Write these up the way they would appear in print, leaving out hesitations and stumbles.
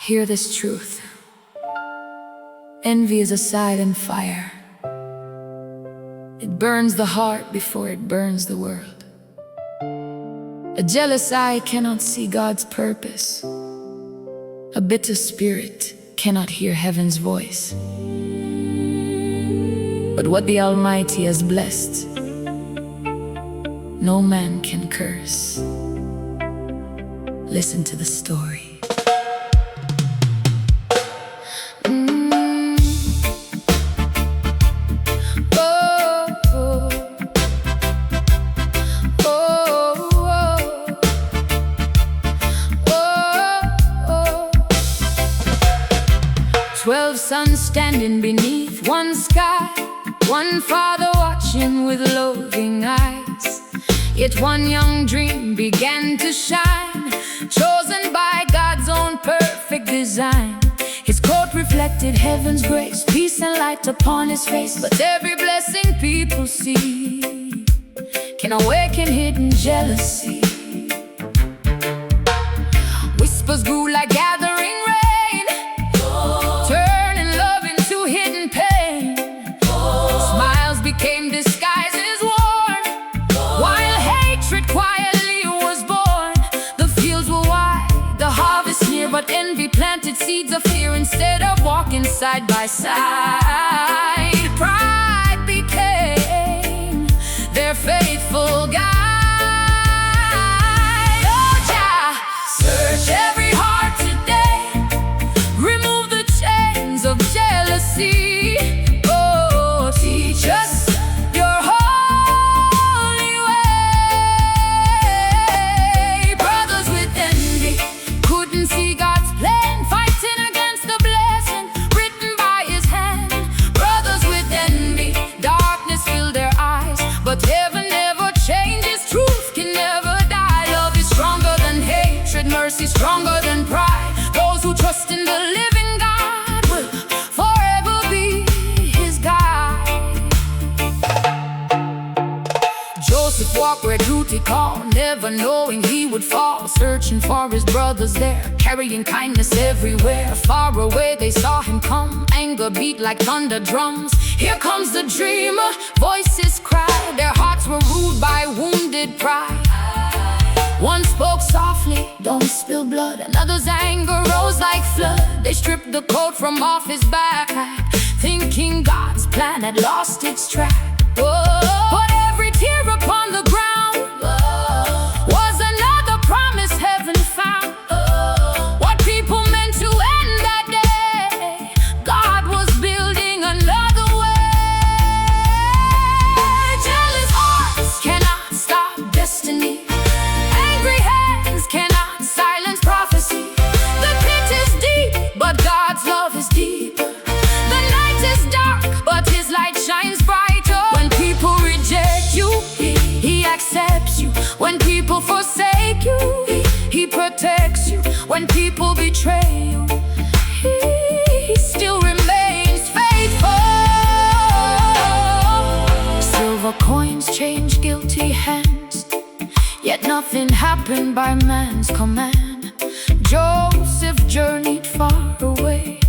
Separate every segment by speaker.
Speaker 1: Hear this truth. Envy is a silent fire. It burns the heart before it burns the world. A jealous eye cannot see God's purpose. A bitter spirit cannot hear heaven's voice. But what the Almighty has blessed, no man can curse. Listen to the story. Oh, 12 sons standing beneath one sky, one father watching with loathing eyes. Yet one young dream began to shine, chosen by God's own perfect design. His coat reflected heaven's grace, peace and light upon his face. But every blessing people see can awaken hidden jealousy. Whispers grew like gathering rain, turning love into hidden pain. Smiles became disguises worn, while hatred quietly was born. The fields were wide, the harvest near, but envy planted seeds of fear instead of walking side by side. Pride became their faithful guide. Oh Jah, search every heart today, remove the chains of jealousy. Oh, teach us your holy way. Brothers with envy couldn't see God's plan, fighting against the blessing written by his hand. Brothers with envy, darkness filled their eyes, but heaven never changes, truth can never die. Love is stronger than hatred, mercy stronger than pride. Those who trust in the living God will forever be his guide. Joseph walked where duty called, never knowing he would fall, searching for his brothers there, carrying kindness everywhere. Far away they saw him come, anger beat like thunder drums. Here comes the dreamer, voices cried, their hearts were ruled by wounded pride. One spoke softly, don't spill blood, another's anger rose like flood. They stripped the coat from off his back, thinking God's plan had lost its track. But every tear upon the ground was another promise heaven found. What people meant to end that day, God was building another way. Jealous hearts cannot stop destiny, angry hands cannot silence prophecy. The pit is deep, but God's love is deeper. The night is dark, but his light shines brighter. When people reject you, he accepts you. When people forsake you, he protects you. When people betray you, he still remains faithful. Silver coins change guilty hands, yet nothing happened by man's command. Joseph journeyed far away,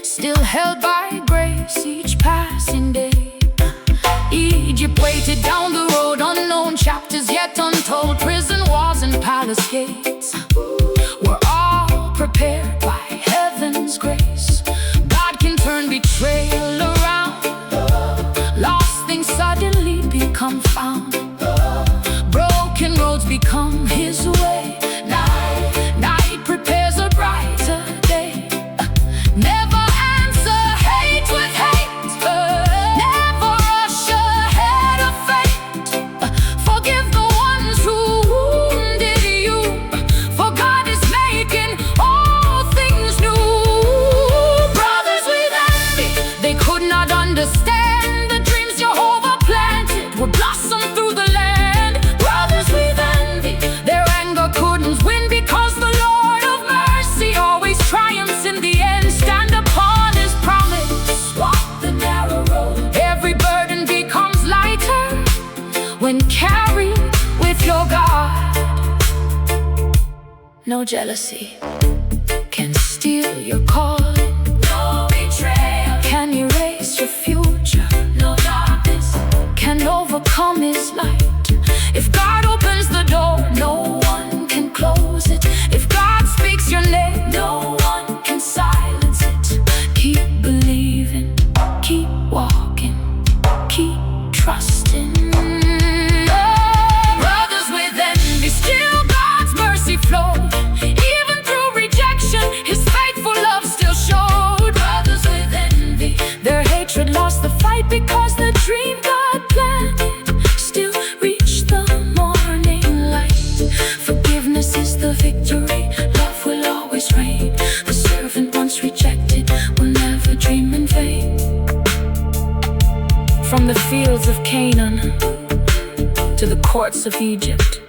Speaker 1: still held by grace each passing day. Egypt waited down the road, unknown chapters yet untold. Prison walls and palace gates were all prepared by heaven's grace. God can turn betrayal around, lost things suddenly become found. Broken roads become his way. Night prepares a brighter day. Never answer hate with hate, never rush ahead of fate. Forgive the ones who wounded you, for God is making all things new. Brothers with envy, they could not understand the dreams Jehovah planted would blossom through the land. Brothers with envy, their anger couldn't win, because the Lord of mercy always triumphs in the end. Stand upon his promise, walk the narrow road. Every burden becomes lighter when carried with your God. No jealousy can steal your calling. No betrayal can erase your future. No darkness can overcome His light. If God opens the door, no one can close it. If God speaks your name, no one can silence it. Keep believing, keep walking, keep trusting. Brothers with envy, still God's mercy flowed. Even through rejection, His faithful love still showed. Brothers with envy, their hatred lost the fight because the dream God planted still reached the morning light. Forgiveness is the victory, love will always reign. The servant once rejected will never dream in vain. From the fields of Canaan to the courts of Egypt,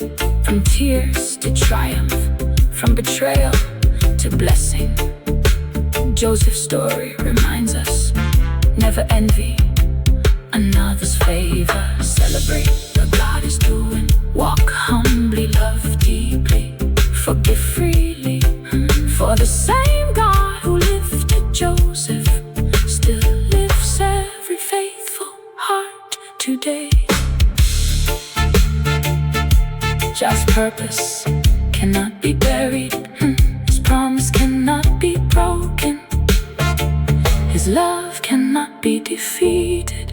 Speaker 1: from tears to triumph, from betrayal to blessing, Joseph's story reminds us: never envy another's favor. Celebrate what God is doing. Walk humbly, love deeply, forgive freely. For the same God who lifted Joseph still lifts every faithful heart today. Just purpose cannot be buried. His promise cannot be broken. His love cannot be defeated.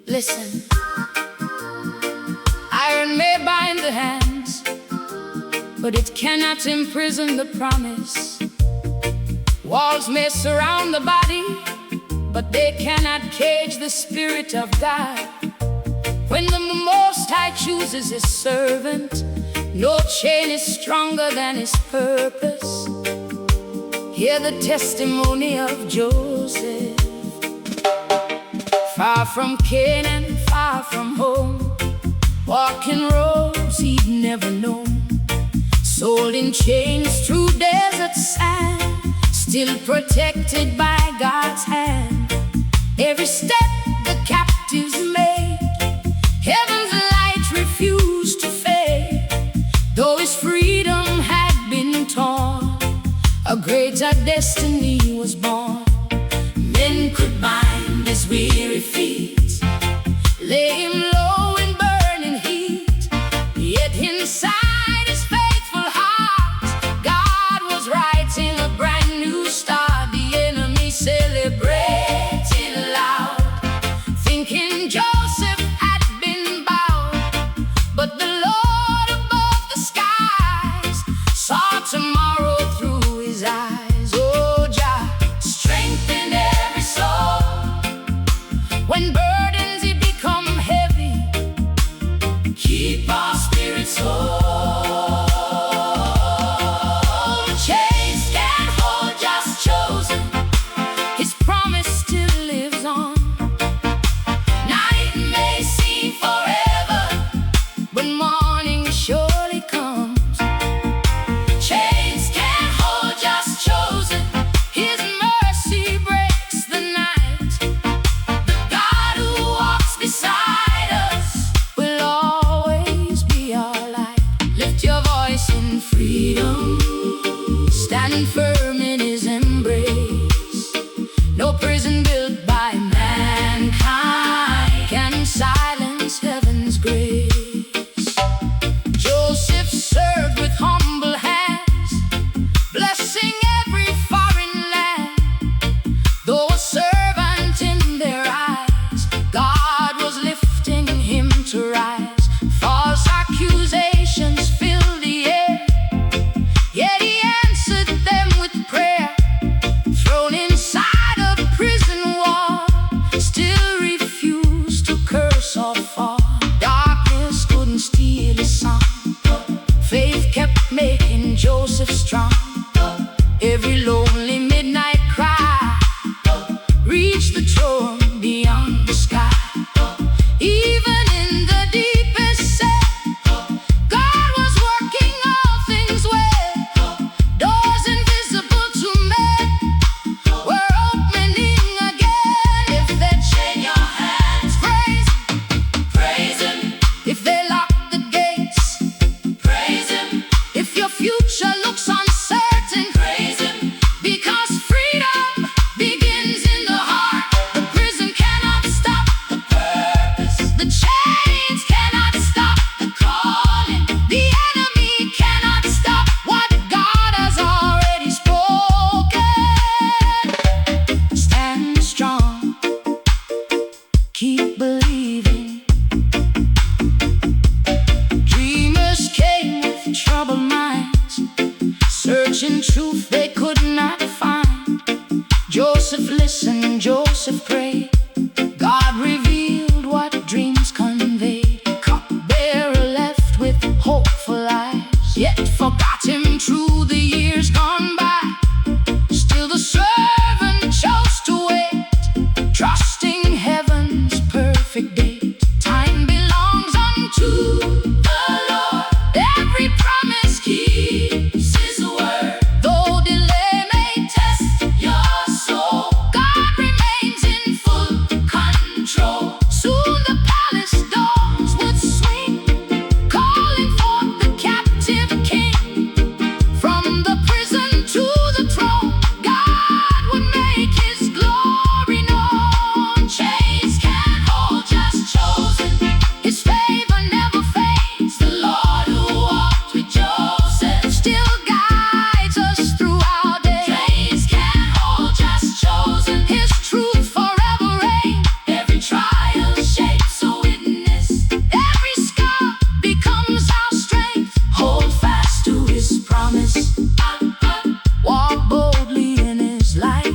Speaker 1: Listen, iron may bind the hands, but it cannot imprison the promise. Walls may surround the body, but they cannot cage the Spirit of God. When the Most High chooses His servant, no chain is stronger than His purpose. Hear the testimony of Joseph. Far from Canaan, far from home, walking roads he'd never known, sold in chains through desert sand, still protected by God's hand. Every step the captives made, heaven's light refused to fade. Though his freedom had been torn, a greater destiny was born. Men could bind his weary feet, lay him low in burning heat, yet inside his faithful heart, God was writing a brand new start. The enemy celebrated loud, thinking Joseph had been bound, but the Lord above the skies saw tomorrow through his eyes. Oh, Jah, strengthen every soul when burdens they become heavy. Keep our spirits whole. Chains can't hold just chosen. His promise still lives on. Night may seem forever, but morning surely comes. Chains can't hold just chosen. His mercy breaks the night. The God who walks beside us will always be our light. Lift your voice in freedom, stand firm in his embrace. No prison built by mankind can silence heaven's grace. Joseph served with humble hands, blessing every foreign land. Though a servant in their eyes, God was lifting him to rise. False accusations filled the air, yet he answered them with prayer. Thrown inside a prison wall, still refused to curse or fall. Darkness couldn't steal his song. Faith kept making Joseph strong. Every lonely midnight cry reached the throne beyond the sky. Even in the deepest set, God was working all things well. Doors invisible to men were opening again. If they chain your hands, praise keep believing. Dreamers came with troubled minds, searching truth they could not find. Joseph listened, Joseph prayed. God revealed what dreams conveyed. Cupbearer left with hopeful eyes, yet forgot him through the years gone by. Still the servant chose to wait, trusting heaven's perfect date. Time belongs unto the Lord. Every promise keeps his word. Though delay may test your soul, God remains in full control. Soon the palace doors would swing, calling forth the captive king. From the prison to the throne, God would make his glory known. Chains can't hold just chosen. His favor never fades. The Lord who walked with Joseph still guides us through our days. Chains can't hold just chosen. His truth forever reigns. Every trial shapes a witness. Every scar becomes our strength. Hold fast to his promise. Walk boldly in his light.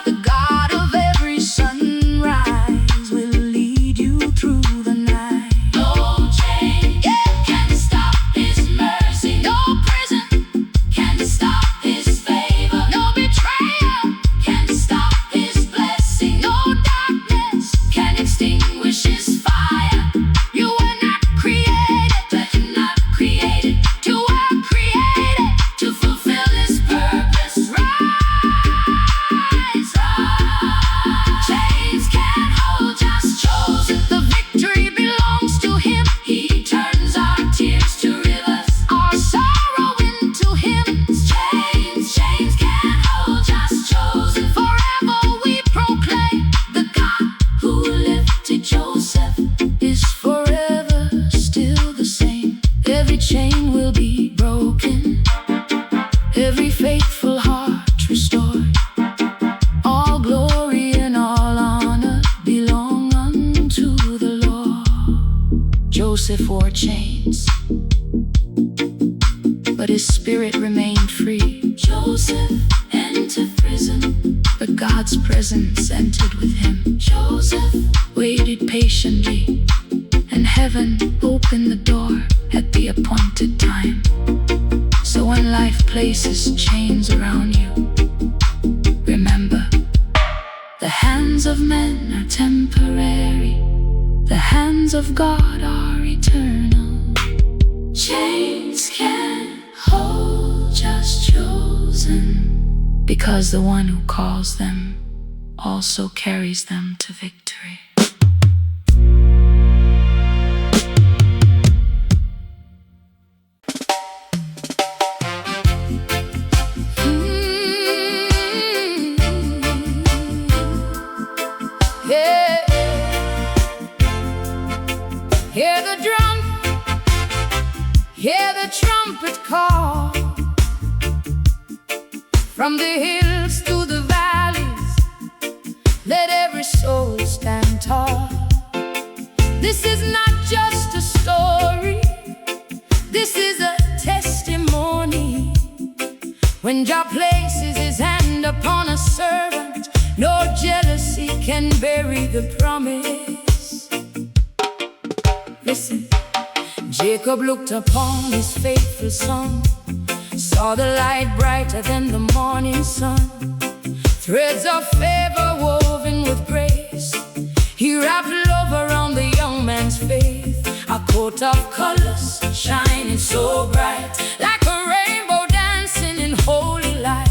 Speaker 1: The God of every sunrise will lead you through the night. No chain can stop his mercy. No prison can stop his favor. No betrayal can stop his blessing. No darkness can extinguish his fire. You were not created, but you're not created. You were created to fulfill his purpose. Rise, rise. Chains can't hold just chosen. The victory belongs to him. He turns our tears to rivers, our sorrow into hymns. Chains can't hold just chosen. Forever we proclaim the God who lifted Joseph is forever still the same. Every chain will be broken, every faithful heart restored. All glory and all honor belong unto the Lord. Joseph wore chains, but his spirit remained free. Joseph entered prison, but God's presence entered with him. Joseph waited patiently, and heaven opened the door at the appointed time. So when life places chains around you, remember, the hands of men are temporary, the hands of God are eternal. Chains can't hold just chosen, because the one who calls them also carries them to victory. Yeah. Hear the drum, hear the trumpet call. From the hills to the valleys, let every soul stand tall. This is not just a story, this is a testimony. When Jah places his hand upon a servant, no jealousy can bury the promise. Listen, Jacob looked upon his faithful son, saw the light brighter than the morning sun. Threads of favor woven with grace, he wrapped love around the young man's faith. A coat of colors shining so bright, like a rainbow dancing in holy light.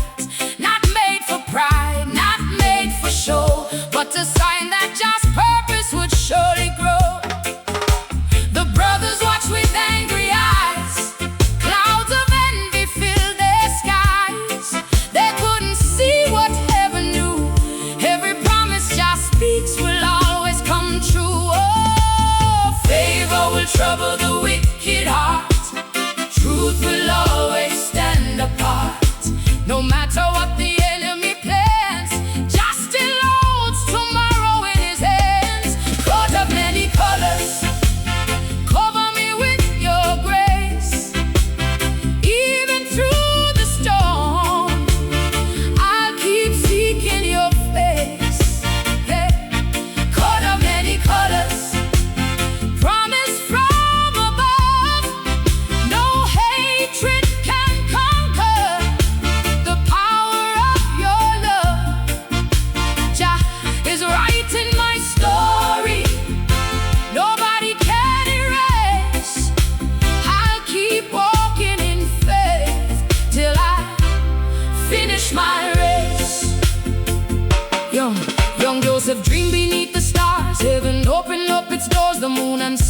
Speaker 1: Not made for pride, not made for show, but a sign that just purpose would surely grow. The brothers watched with angry eyes, clouds of envy filled their skies. They couldn't see what heaven knew. Every promise Jah speaks will always come true. Oh, favor will trouble the wicked heart.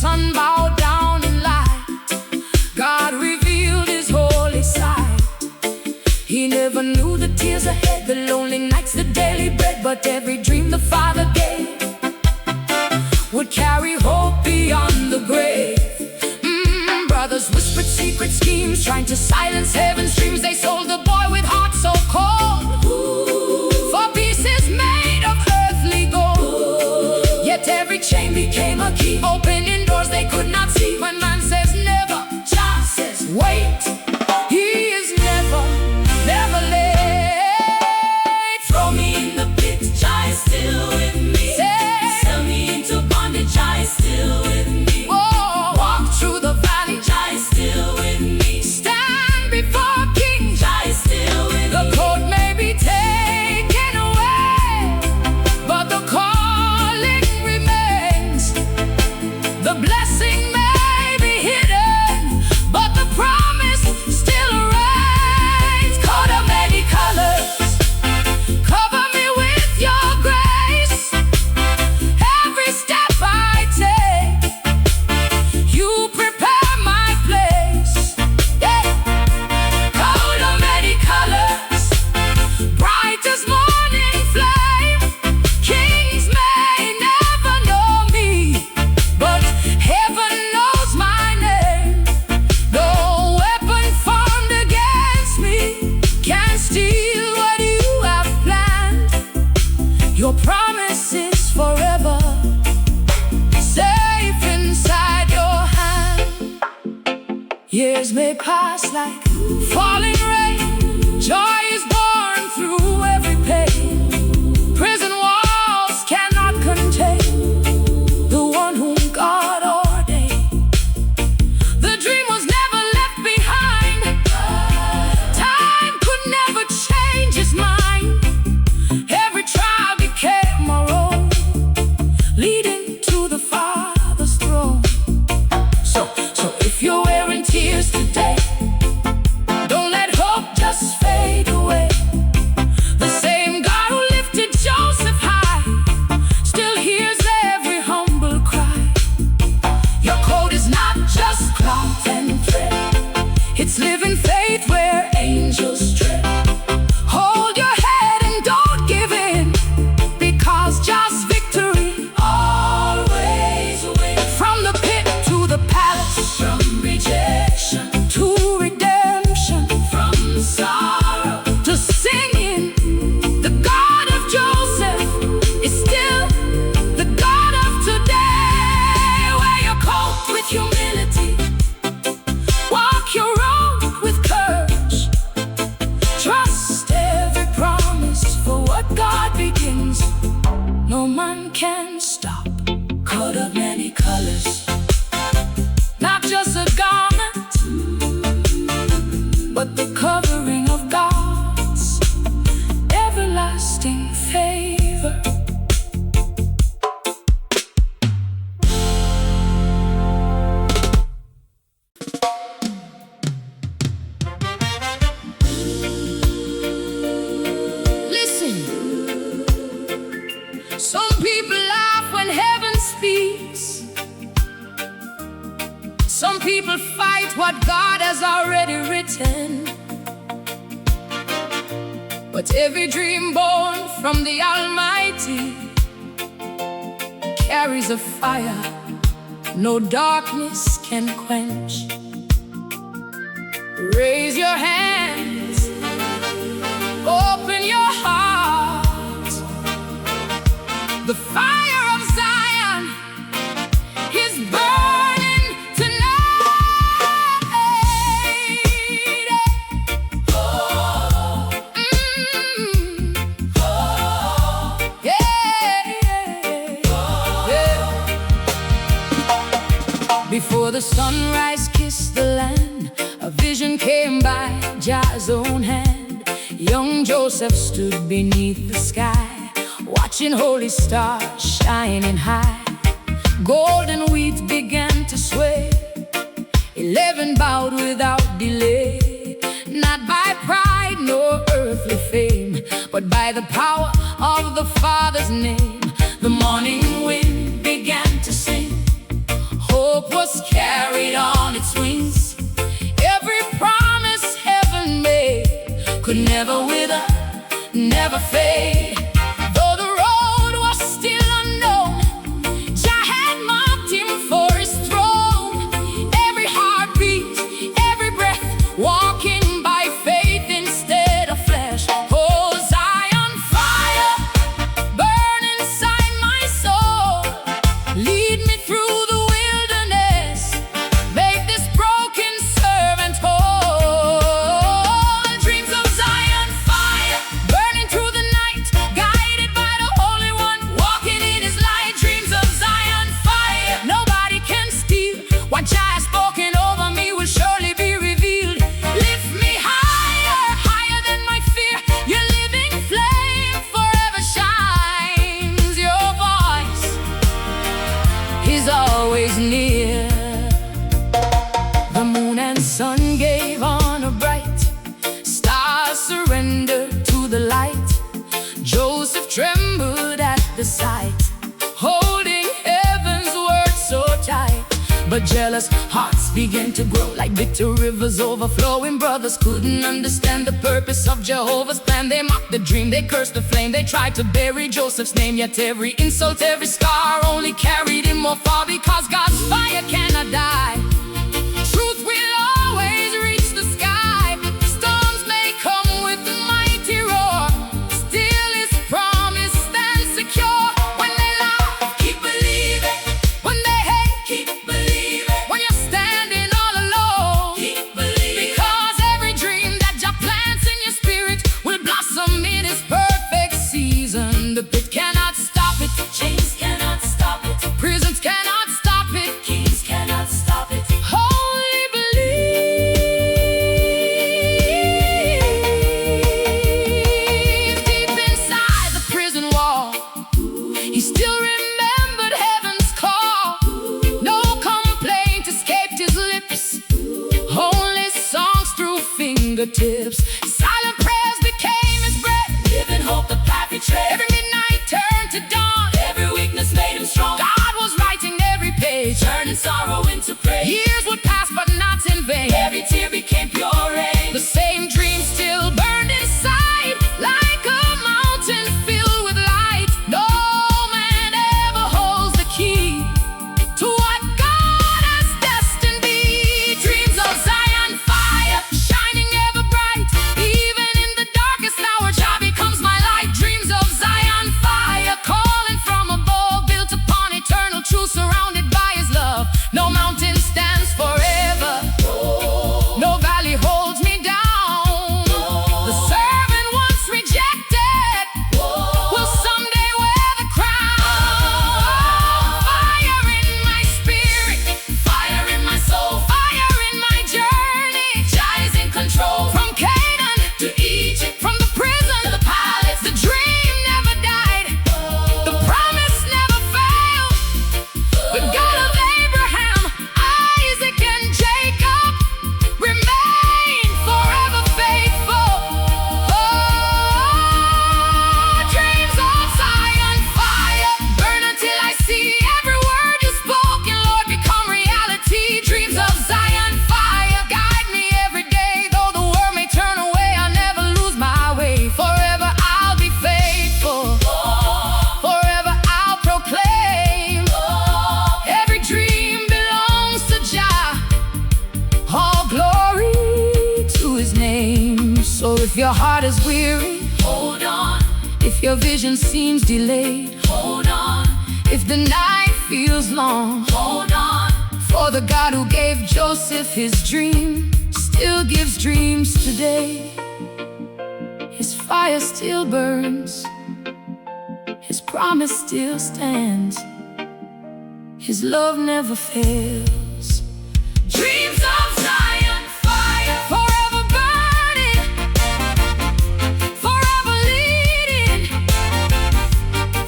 Speaker 1: sun bowed down in light, God revealed his holy sight. He never knew the tears ahead, the lonely nights, the daily bread, but every dream the Father gave would carry hope beyond the grave. Brothers whispered secret schemes, trying to silence heaven's dreams. They sold the boy with hearts so cold for pieces made of earthly gold. Yet every chain became a key, opening doors they could not see. When man says never, Jah says wait. He is never, never late. Throw me in the pit, Jah is still with me. Sell me into bondage, Jah is still with me. Walk through the valley, Jah is still with me. Stand before King, Jah is still with me. The coat may be taken away, but the calling remains. The blessing may be hidden, but the promise still reigns. Coat of many colors, cover me with your grace. Every step I take, you prepare my place. Yeah. Coat of many colors, bright as morning flame. Kings may never know me, but heaven knows my name. No weapon formed against me can steal what you have planned. Your promise is forever, safe inside your hand. Years may pass like falling rain. Joy is born through every pain. Prison walls cannot contain the one whom God ordained. The dream was never left behind. Time could never change his mind. Every trial became a road leading to the Father's throne. So if you're wearing tears today, don't let hope just fade away. The same God who lifted Joseph high still hears every humble cry. Your coat is not just cloth and thread, it's living faith where angels tread. Hold your head and don't give in, because Jah's victory always wins. From the pit to the palace, from rejection to redemption, from sorrow to singing, the God of Joseph is still the God of today. Wear your coat with humility, walk your road with courage. Trust every promise, for what God begins, no man can stop. Coat of many colors, not just a garment, but the covering of God's everlasting favor. Listen, some people laugh when heaven speaks. Some people fight what God has already written. But every dream born from the Almighty carries a fire no darkness can quench. Raise your hands, open your heart. The fire of Zion is burning tonight. Oh, yeah, yeah. Before the sunrise kissed the land, a vision came by Jah's own hand. Young Joseph stood beneath the sky, watching holy stars shining high. Golden wheat began to sway, 11 bowed without delay. Not by pride nor earthly fame, but by the power of the Father's name. The morning wind began to sing, oh, hopes carried on its wings. Every promise heaven made could never wither, never fade. Though the road was still unknown, Jah had marked him for his throne. Every heartbeat, every breath, walking by faith instead of flesh. Oh, Zion fire, burn inside my soul. Lead me through the wilderness, make this broken servant whole. Dreams of Zion fire, burning through the night, guided by the Holy One, walking in His light. Dreams of Zion fire, nobody can steal what Jah has spoken over me will surely be revealed. Lift me higher, higher than my fear. Your living flame forever shines. Your voice is always near. The moon and sun gave honor bright, stars surrendered to the light. Joseph trembled at the sight, holding heaven's word so tight. But jealous hearts began to grow like bitter rivers overflowing. Brothers couldn't understand the purpose of Jehovah's plan. They mocked the dream, they cursed the flame, they tried to bury Joseph's name. Yet every insult, every scar only carried him more far, because God's fire cannot die. Truth will always reach the sky. Storms may come with a mighty roar, still His promise stands secure. When they laugh, keep believing. When they hate, keep believing. When you're standing all alone, keep believing. Because every dream that Jah plants in your spirit will blossom in His perfect season. The pit cannot stop it, chains cannot stop it, prisons cannot stop it, kings cannot stop it. Only believe. Deep inside the prison wall, he still remembered heaven's call. No complaint escaped his lips, only songs through fingertips. Silent prayers became his bread, giving hope the path he tread. Every midnight turned to dawn, every weakness made him strong. God was writing every page, turning sorrow into praise. Years would pass but not in vain, every tear became pure rain. The same dream still burned inside, like a mountain filled with light. No man ever holds the key to what God has destined thee. Dreams of Zion fire, shining ever bright. Even in the darkest hour, Jah becomes my light. Dreams of Zion fire, calling from above, built upon eternal truth, surrounded by His love. No mountain stands forever, no valley holds me down. The servant once rejected will someday wear the crown. Fire in my spirit, fire in my soul, fire in my journey. Jah is in control. From Canaan to Egypt, from the prison to the palace, the dream never died, the promise never failed. The God of Abraham, Isaac, and Jacob remain forever faithful. Oh, dreams of Zion fire, burn until I see every word you spoken, Lord, become reality. Dreams of Zion fire, guide me every day. Though the world may turn away, I'll never lose my way. Forever I'll be faithful, forever I'll proclaim. Every dream belongs to Jah, all glory to His name. So if your heart is weary, hold on. If your vision seems delayed, hold on. If the night feels long, hold on. For the God who gave Joseph his dream still gives dreams today. His fire still burns, His promise still stands, His love never fails. Dreams of Zion fire, forever burning, forever leading,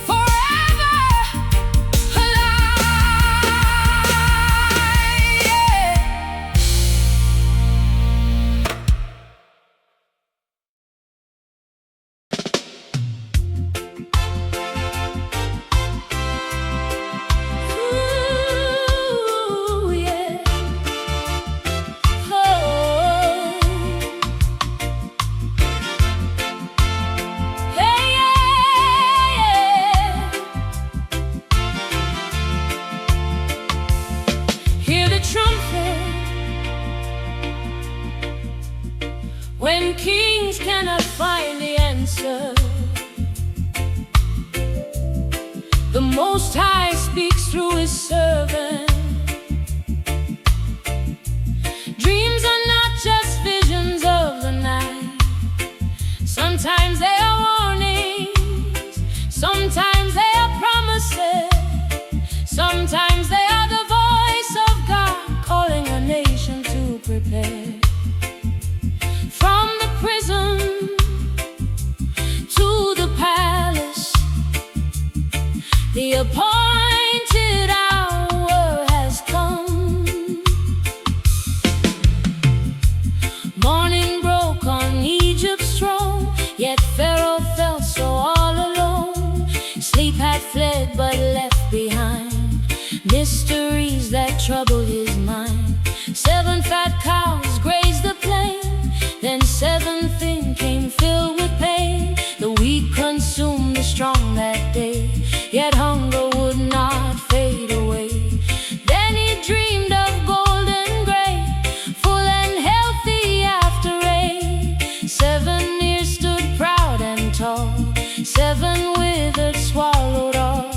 Speaker 1: forever alive. Yeah. Ooh, When kings cannot find the answer, the Most High speaks through His servant. Dreams are not just visions of the night. Sometimes they are warnings, sometimes they are promises, sometimes they are the voice of God calling a nation to prepare. From the prison to the palace, the appointed hour has come. Morning broke on Egypt's throne, yet Pharaoh felt so all alone. Sleep had fled but left behind mysteries that troubled his mind. 7 fat cows grazed the plain, then 7 thin came filled with pain. The weak consumed the strong that day, yet hunger would not fade away. Then he dreamed of golden grain, full and healthy after rain. 7 ears stood proud and tall, 7 withered swallowed all.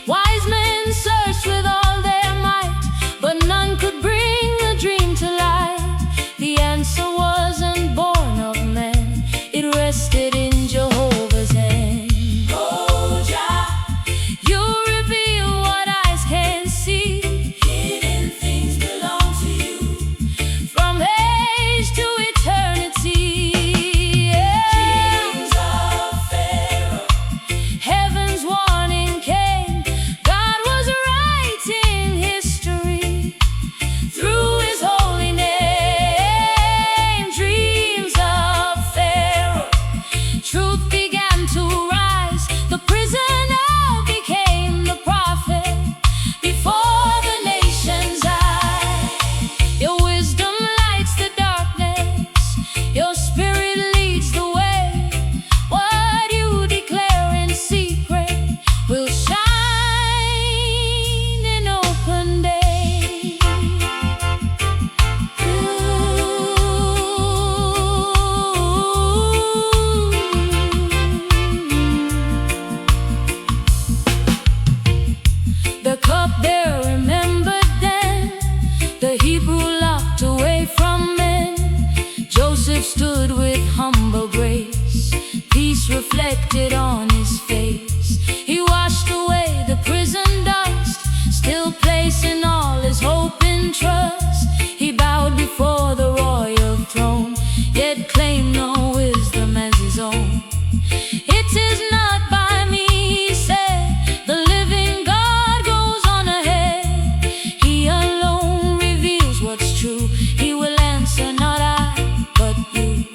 Speaker 1: Wise men searched with all their might, but none could bring the dream to light. The answer wasn't born of man, it rested in Jehovah's hand. Oh, Jah, you reveal what eyes can't see. Hidden things belong to you, from age to eternity. Yeah. Dreams of Pharaoh, heaven's warning came. God was writing history through His holy name. Dreams of Pharaoh, truth began to rise. The prisoner became the prophet before the nation's eye. Your wisdom lights the darkness, your spirit leads the way. What you declare in secret will shine in open day. The cupbearer remembered then, the Hebrew locked away from men. Joseph stood with humble grace, peace reflected on his face. He washed away the prison dust, still placing all his hope and trust. He bowed before the royal throne, yet claimed no wisdom as his own. It is not by me, he said, the living God goes on ahead. He alone reveals what's true, He will answer, not I, but you.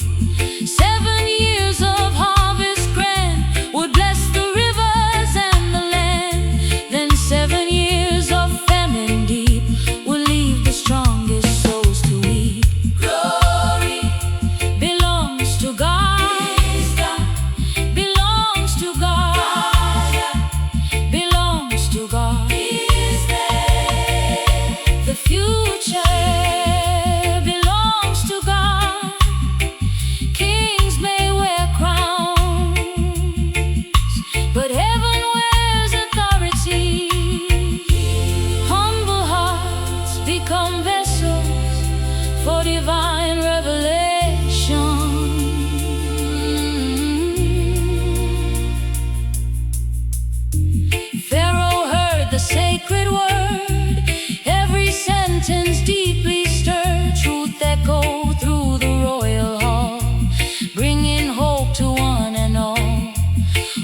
Speaker 1: 7 years of harvest grand would bless the rivers and the land. Then 7 years of famine deep will leave the strongest souls to weep. Glory belongs to God, wisdom belongs to God, belongs to God. Is there the future belongs to God. Kings may wear crowns, but heaven wears authority. Humble hearts become vessels for divine revelation. Pharaoh heard the sacred word, every sentence deeply stirred. Truth echoed through the royal hall, bringing hope to one and all.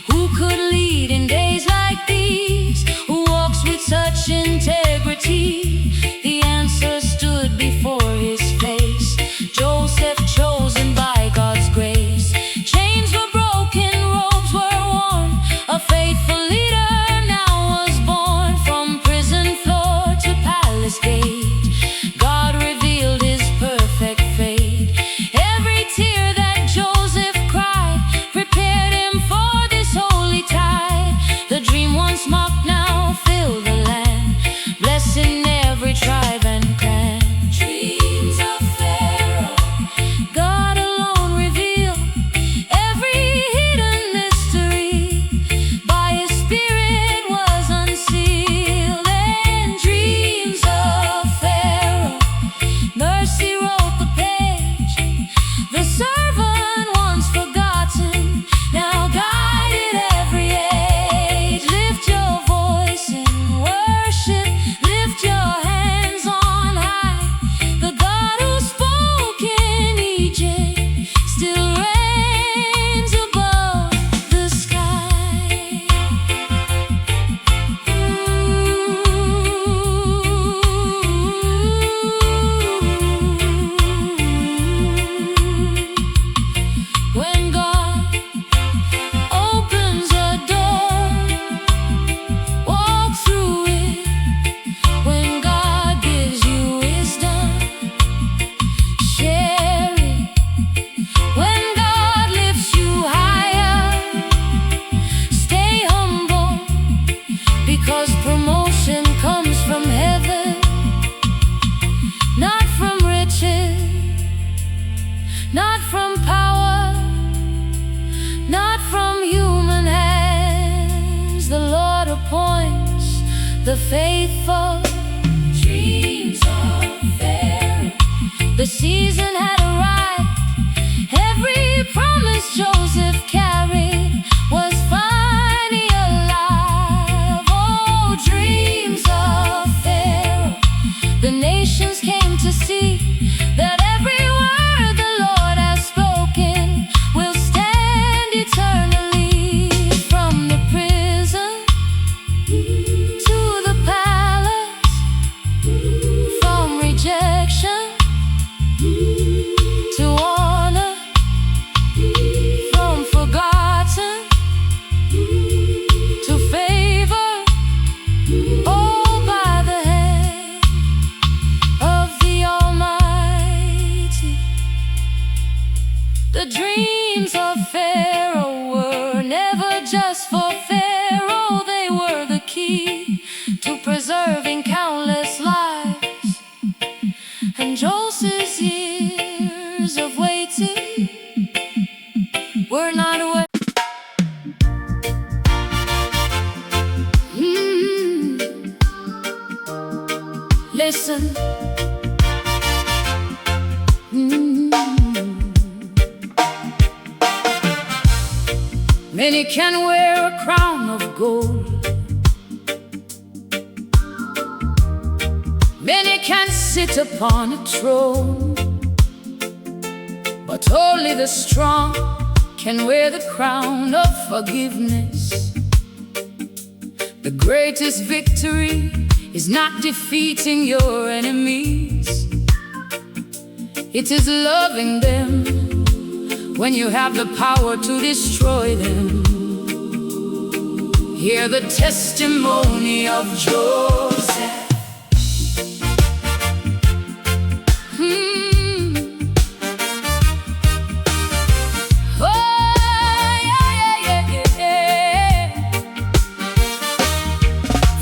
Speaker 1: Who could lead in days like these? Who walks with such integrity? The answer stood before his face, Joseph chosen by God's grace. Chains were broken, robes were worn, a faithful leader now was born. From prison floor to palace gate, God revealed His perfect fate. Every tear that Joseph cried prepared him for this holy tide. The dream once mocked now filled the land. worship, lift your hands on high. The God who spoke in Egypt still reigns above the sky. When God opens a door, walk through it. When God gives you wisdom, share it. When God lifts you higher, stay humble, because promotion comes from heaven, not from riches, not from power, not from human hands. The Lord appoints the faithful. Dreams of Pharaoh. The season had arrived. Every promise Joseph carried was finally alive. Oh, dreams of Pharaoh. The nations came to see that every word the Lord has spoken will stand eternally. From the prison to the palace, from rejection to honor, from forgotten to favor, all by the hand of the Almighty. The dreams of Pharaoh were never just for Pharaoh, they were the key to preserving countless lives. And Joseph's years of waiting were not away. Listen. Many can wear a crown of gold, many can sit upon a throne, but only the strong can wear the crown of forgiveness. The greatest victory is not defeating your enemies, it is loving them when you have the power to destroy them. Hear the testimony of Joseph.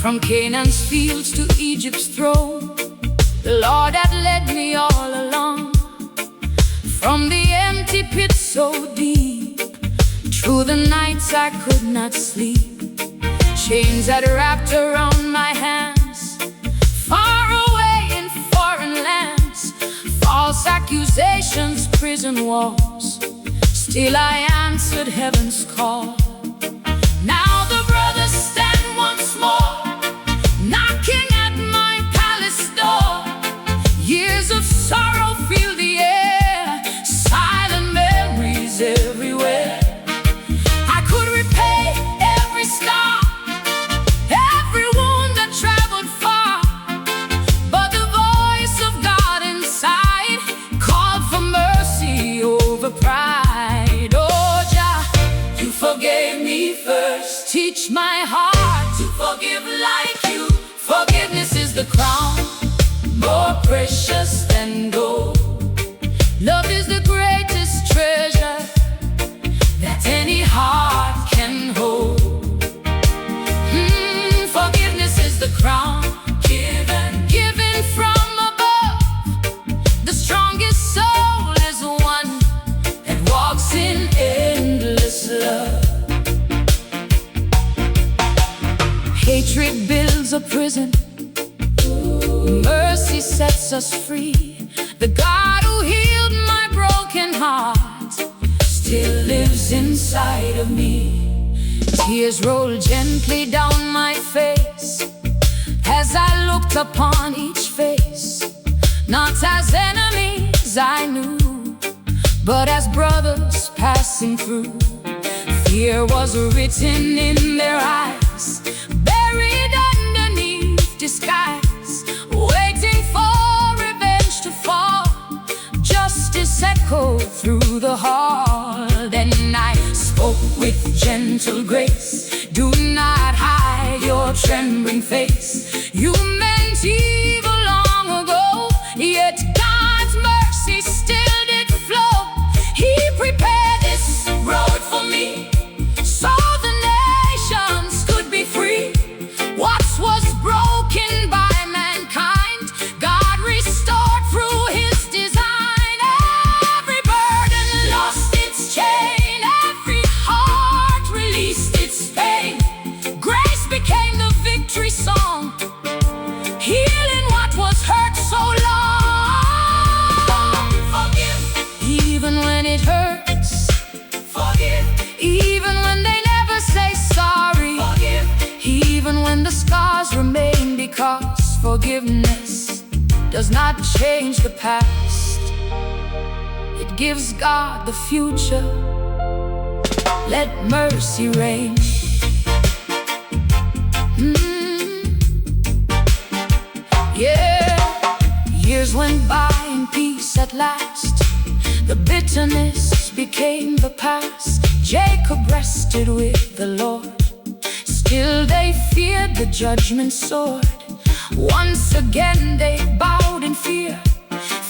Speaker 1: From Canaan's fields to Egypt's throne, the Lord had led me all along. From the empty pit so deep, through the nights I could not sleep. Chains had wrapped around my hands, far away in foreign lands. False accusations, prison walls, still I answered heaven's call. Now the brothers stand once more, knocking at my palace door. Years of sorrow fill the air, silent memories everywhere. I could repay every scar, every wound that traveled far, but the voice of God inside called for mercy over pride. Oh, Jah, you forgave me first. Teach my heart to forgive like you. Forgiveness is the crown, more precious than gold. Love is the greatest treasure that any heart can hold. Forgiveness is the crown, given from above. The strongest soul is the one that walks in endless love. Hatred builds a prison, mercy sets us free. The God who healed my broken heart still lives inside of me. Tears roll gently down my face as I looked upon each face, not as enemies I knew, but as brothers passing through. Fear was written in their eyes, buried underneath disguise, waiting for revenge to fall. Justice echoed through the hall. Then I spoke with gentle grace, do not hide your trembling face. You meant evil long ago, yet God's mercy still did flow. He prepared this road for me, so the nations could be free. What was broken by mankind, God restored through His design. Every burden lost its chain, every heart released its pain. Grace became the victory song, healing what was hurt so long. Forgive, even when it hurts. Forgive, even when they never say sorry. Forgive, even when the scars remain, because forgiveness does not change the past. It gives God the future. Let mercy reign. Yeah, years went by in peace at last. The bitterness became the past. Jacob rested with the Lord, still they feared the judgment sword. Once again they bowed in fear,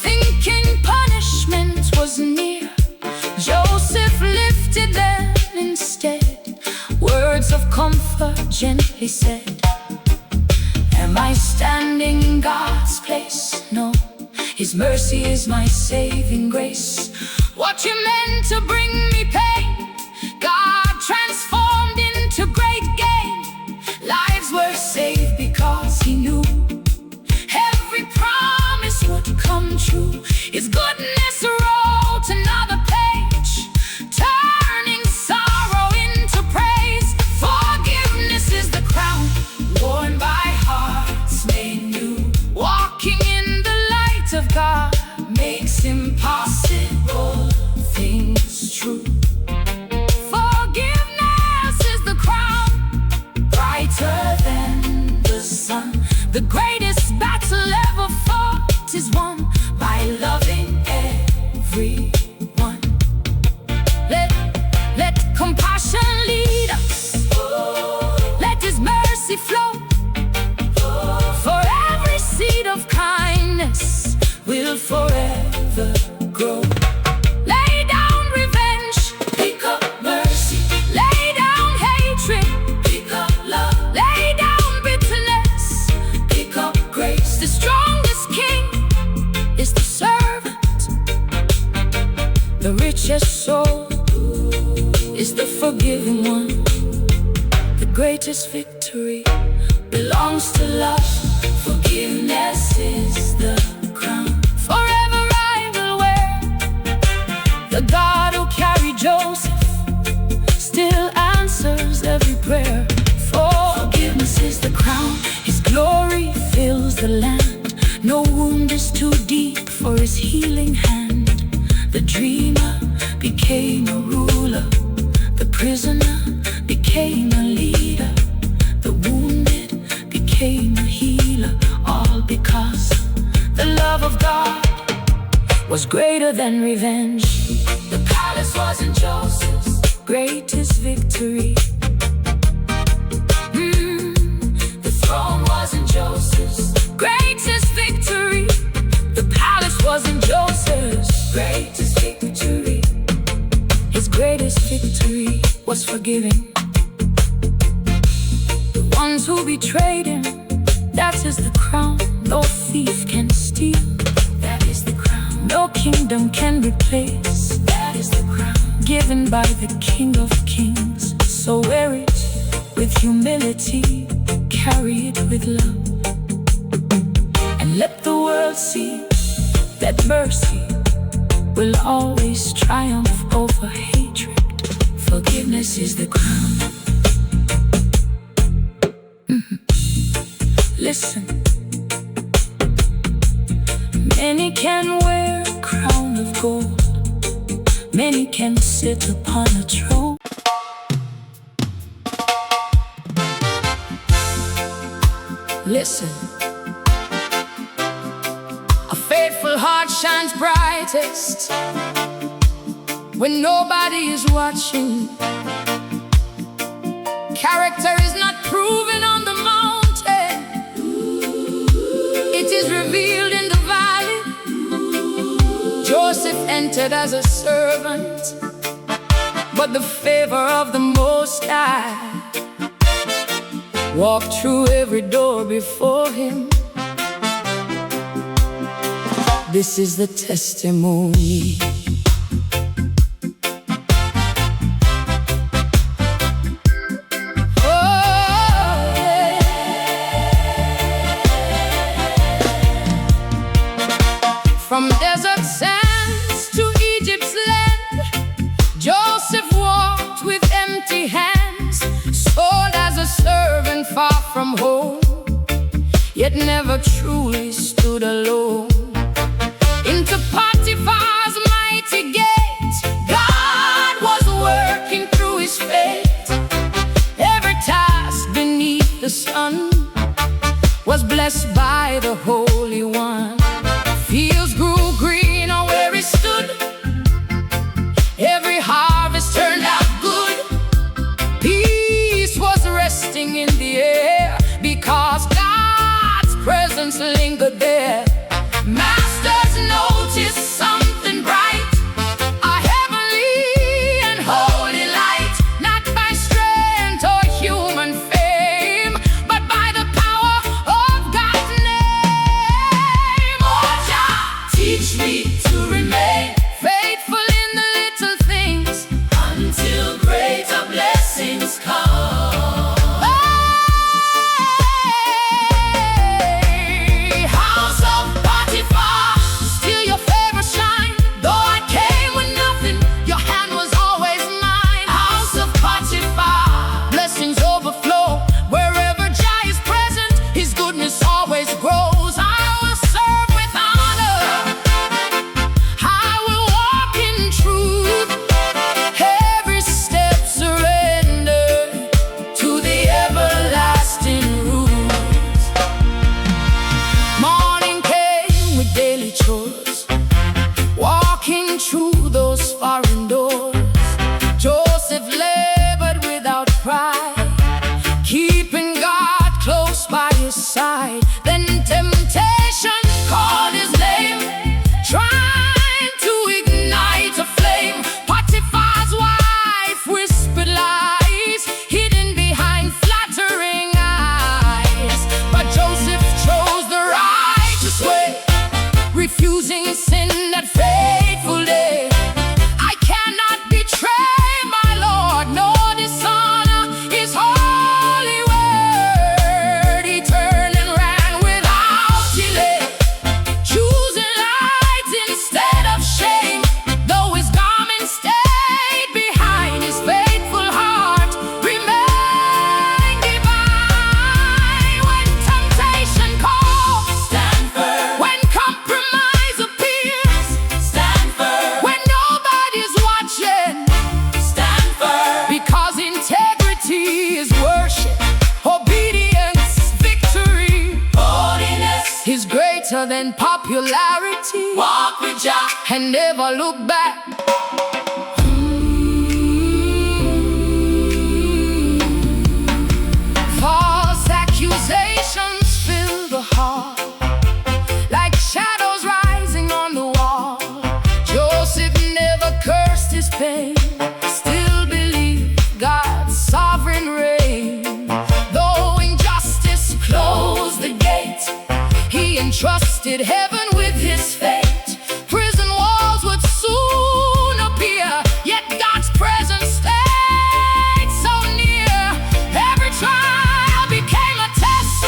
Speaker 1: thinking punishment was near. Joseph lifted them instead, words of comfort gently said. Am I standing in God's place? No, His mercy is my saving grace. What you meant to bring me pain, God transformed into great gain. Lives were saved because He knew every promise would come true. His goodness wrote another page, turning sorrow into praise. Forgiveness is the crown worn by hearts made new. Walking in the light of God makes impossible things true. Forgiveness is the crown, brighter than the sun. The greatest battle ever fought is won by loving everyone. Let compassion lead us, let His mercy flow. For every seed of kindness will forever grow. Lay down revenge, pick up mercy. Lay down hatred, pick up love. Lay down bitterness, pick up grace. The strongest king is the servant. The richest soul is the forgiving one. The greatest victory belongs to love. Forgiveness is the crown. Forever I will wear the God who carried Joseph, still answers every prayer. Forgiveness is the crown, His glory fills the land. No wound is too deep for His healing hand. The dreamer became a ruler, the prisoner became a leader, the wounded became a healer. All because the love of God was greater than revenge. The palace wasn't Joseph's greatest victory. The throne wasn't Joseph's greatest victory. The palace wasn't Joseph's greatest victory. His greatest victory was forgiving the ones who betrayed Him. That is the crown no thief can steal. That is the crown no kingdom can replace. That is the crown given by the King of Kings. So wear it with humility, carry it with love, and let the world see that mercy will always triumph over hatred. Forgiveness is the crown. Listen, many can wear a crown of gold, many can sit upon a throne. Listen, a faithful heart shines brightest when nobody is watching. Character is not proven on the mountain, it is revealed in the valley. Joseph entered as a servant, but the favor of the Most High walked through every door before him. This is the testimony. From desert sands to Egypt's land, Joseph walked with empty hands, sold as a servant far from home, yet never truly stood alone. Into Potiphar's mighty gate, God was working through his fate. Every task beneath the sun was blessed by the Holy One. Fields grew greener where he stood, every harvest turned out good. Peace was resting in the air because God's presence lingered there. Masters noticed something bright, a heavenly and holy light, not by strength or human fame, but by the power of God's name. Oh Jah, teach me to remain faithful in the little things until greater blessings come. Through those foreign doors, Joseph labored without pride, keeping God close by his side. Then temptation called his name, trying to ignite a flame. Potiphar's wife whispered lies, hidden behind flattering eyes. But Joseph chose the righteous way, refusing sin that fateful day. I cannot betray my Lord, nor dishonor his holy word. He turned and ran without delay, choosing light instead of shame. Though his garment stayed behind, his faithful heart remained divine. When temptation calls, stand firm. When compromise appears, stand firm. When nobody's watching, stand firm. Because integrity is worship, obedience, victory. Holiness is greater than popularity. Walk with Jah and never look back. False accusations fill the heart like shadows rising on the wall. Joseph never cursed his pain, still believed God's sovereign reign. Though injustice closed the gate, he entrusted heaven with his fate. Prison walls would soon appear, yet God's presence stayed so near. Every trial became a test,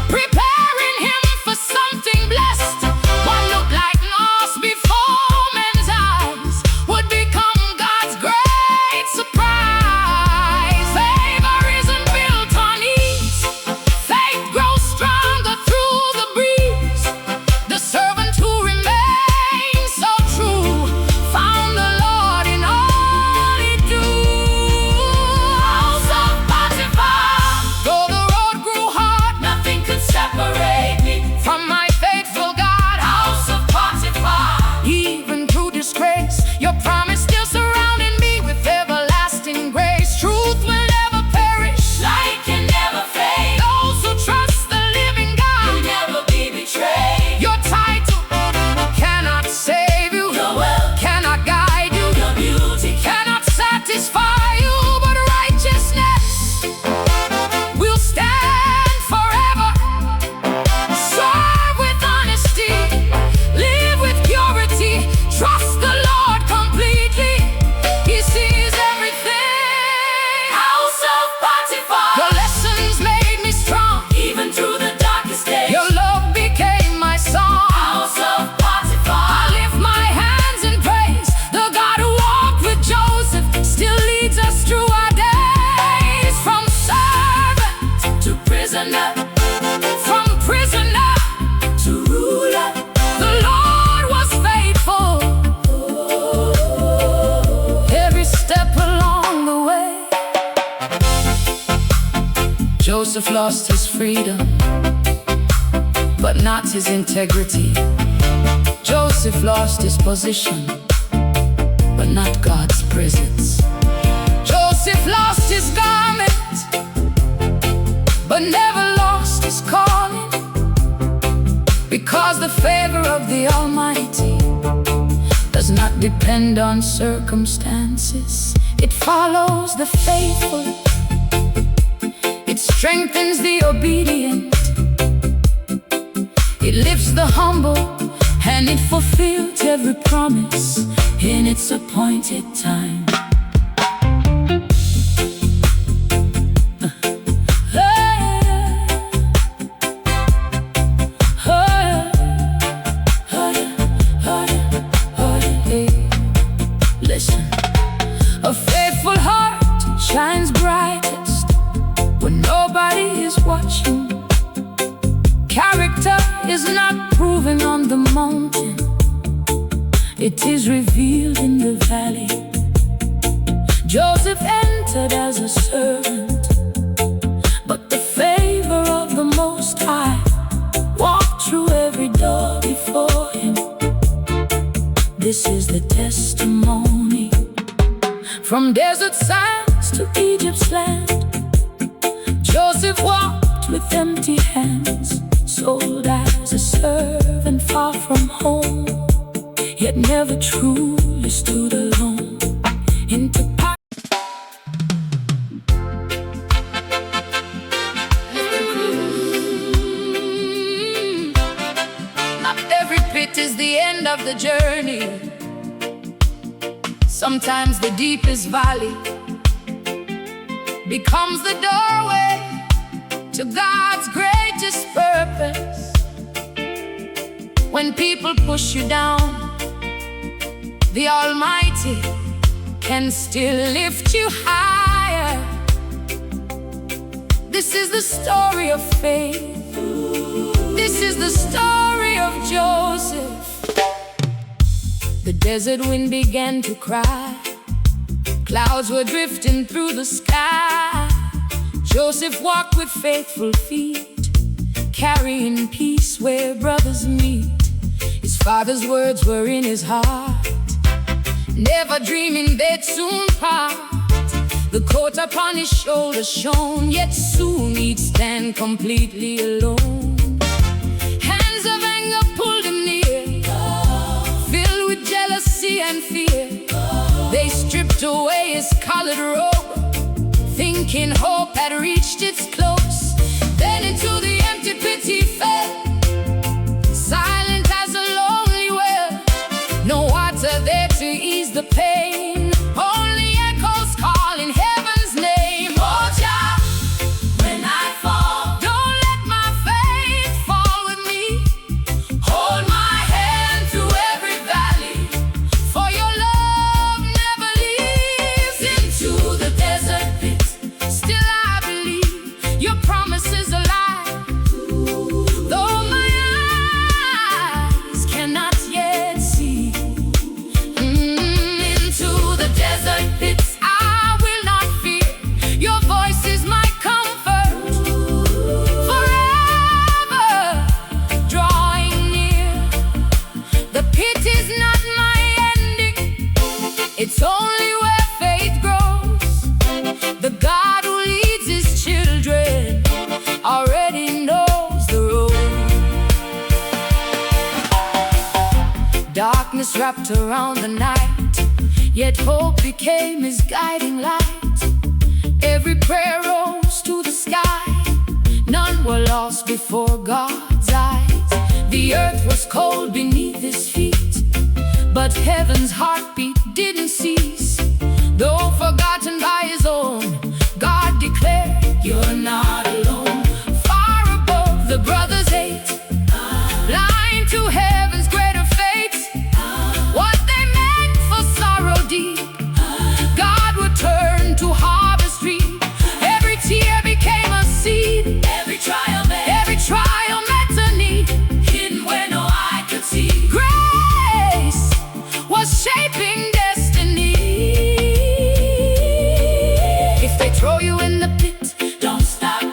Speaker 1: preparing him for something blessed. What looked like loss before men's eyes would become God's great surprise. Favor isn't built on ease, faith grows lost his freedom, but not his integrity. Joseph lost his position, but not God's presence. Joseph lost his garment, but never lost his calling, because the favor of the Almighty does not depend on circumstances. It follows the faithful, it strengthens the obedient, it lifts the humble, and it fulfills every promise in its appointed time. Listen, a faithful heart shines brightest when nobody is watching. Character is not proven on the mountain, it is revealed in the valley. Joseph entered as a servant, but the favor of the Most High walked through every door before him. This is the testimony. From desert sands to Egypt's land, Joseph walked with empty hands, sold as a servant far from home, yet never truly stood alone. Into Not every pit is the end of the journey. Sometimes the deepest valley becomes the doorway to God's greatest purpose. When people push you down, the Almighty can still lift you higher. This is the story of faith. This is the story of Joseph. The desert wind began to cry, clouds were drifting through the sky. Joseph walked with faithful feet, carrying peace where brothers meet. His father's words were in his heart, never dreaming they'd soon part. The coat upon his shoulders shone, yet soon he'd stand completely alone. Hands of anger pulled him near, filled with jealousy and fear. They stripped away his colored robe, thinking hope had reached its close. Then into the empty pit he fell, silent as a lonely well. No water there to ease the pain, only echoes calling heaven's name. Oh Jah, when I fall, don't let my faith fall with me. Hold my hand through every valley, for your love never leaves. Into the desert pit, still I believe your promise is alive. Though my eyes cannot yet see, into the desert pits I will not fear. Your voice is my comfort, forever drawing near. The pit is not my ending, it's only where faith grows. The God who leads his children already knows the road. Darkness wrapped around the night, yet hope became his guiding light. Every prayer rose to the sky, none were lost before God's eyes. The earth was cold beneath his feet, but heaven's heartbeat didn't cease. Though forgotten by his own, God declared, you're not alone. Far above the brothers hate, blind to heaven's greater fate. What they meant for sorrow deep, God would turn to harvest reap. Every tear became a seed, every trial met a need, hidden where no eye could see. Grace was shaping destiny. If they throw you in the pit, don't stop.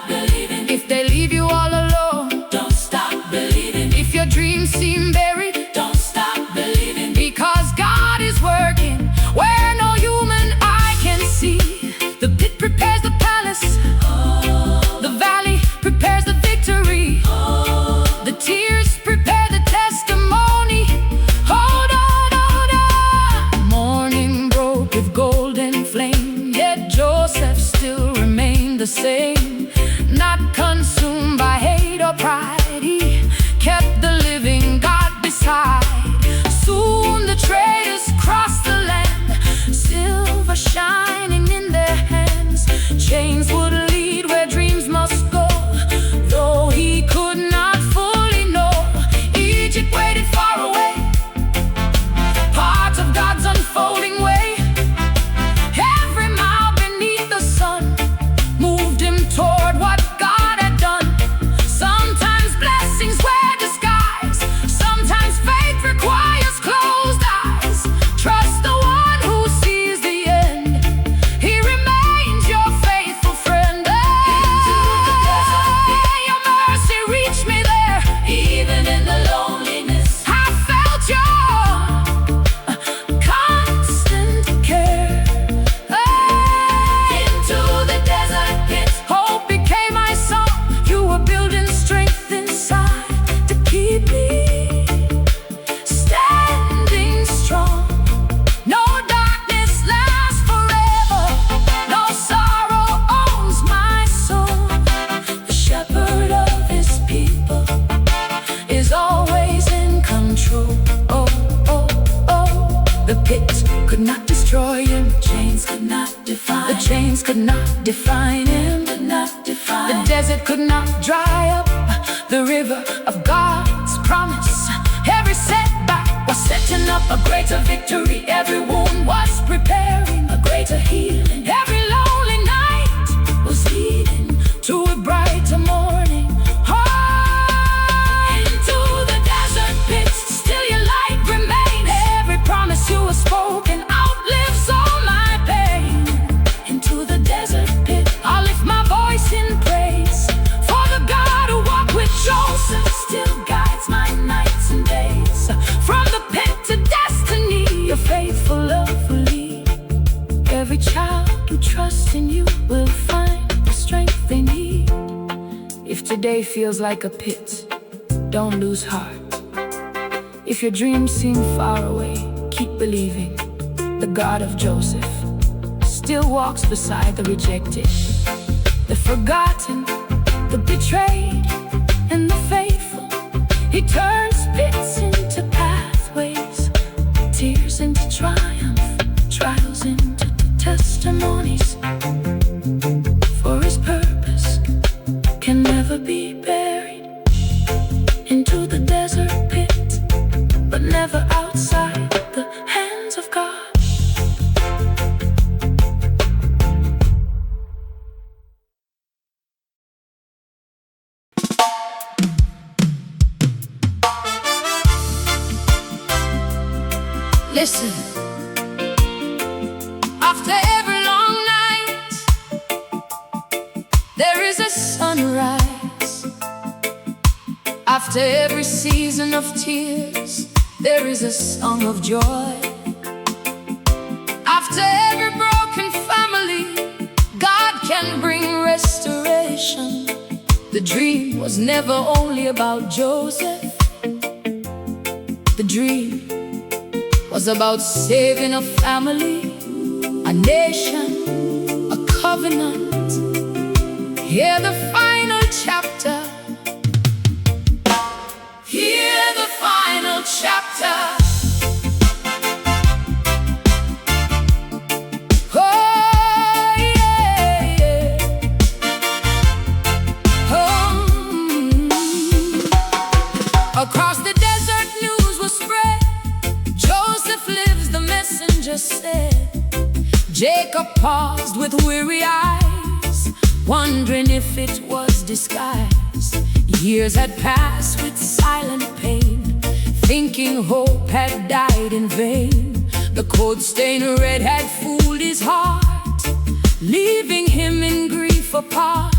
Speaker 1: river of God's promise. Every setback was setting up a greater victory. Every wound was preparing a greater healing. Every lonely night was leading to a brighter morning. Oh, into the desert pits, still your light remains. Every promise you have spoken outlives all my pain. Into the desert pit, I'll lift my voice in praise. For the God who walked with Joseph still guides my nights and days. From the pit to destiny, your faithful love will lead. Every child who trusts in you will find the strength they need. If today feels like a pit, don't lose heart. If your dreams seem far away, keep believing. The God of Joseph still walks beside the rejected, the forgotten, the betrayed, and the faithful. He turns pits into pathways, tears into triumph, trials into testimonies. For his purpose can never be buried. Into the desert pit, but never outside the hands of God. Listen, after every long night, there is a sunrise. After every season of tears, there is a song of joy. After every broken family, God can bring restoration. The dream was never only about Joseph. The dream was about saving a family, a nation, a covenant. Hear the final chapter. Hear the final chapter. Oh, yeah, yeah. Across the desert news was spread. Joseph lives, the messenger said. Jacob paused with weary eyes, wondering if it was disguise. Years had passed with silent pain, thinking hope had died in vain. The cold-stained red had fooled his heart, leaving him in grief apart.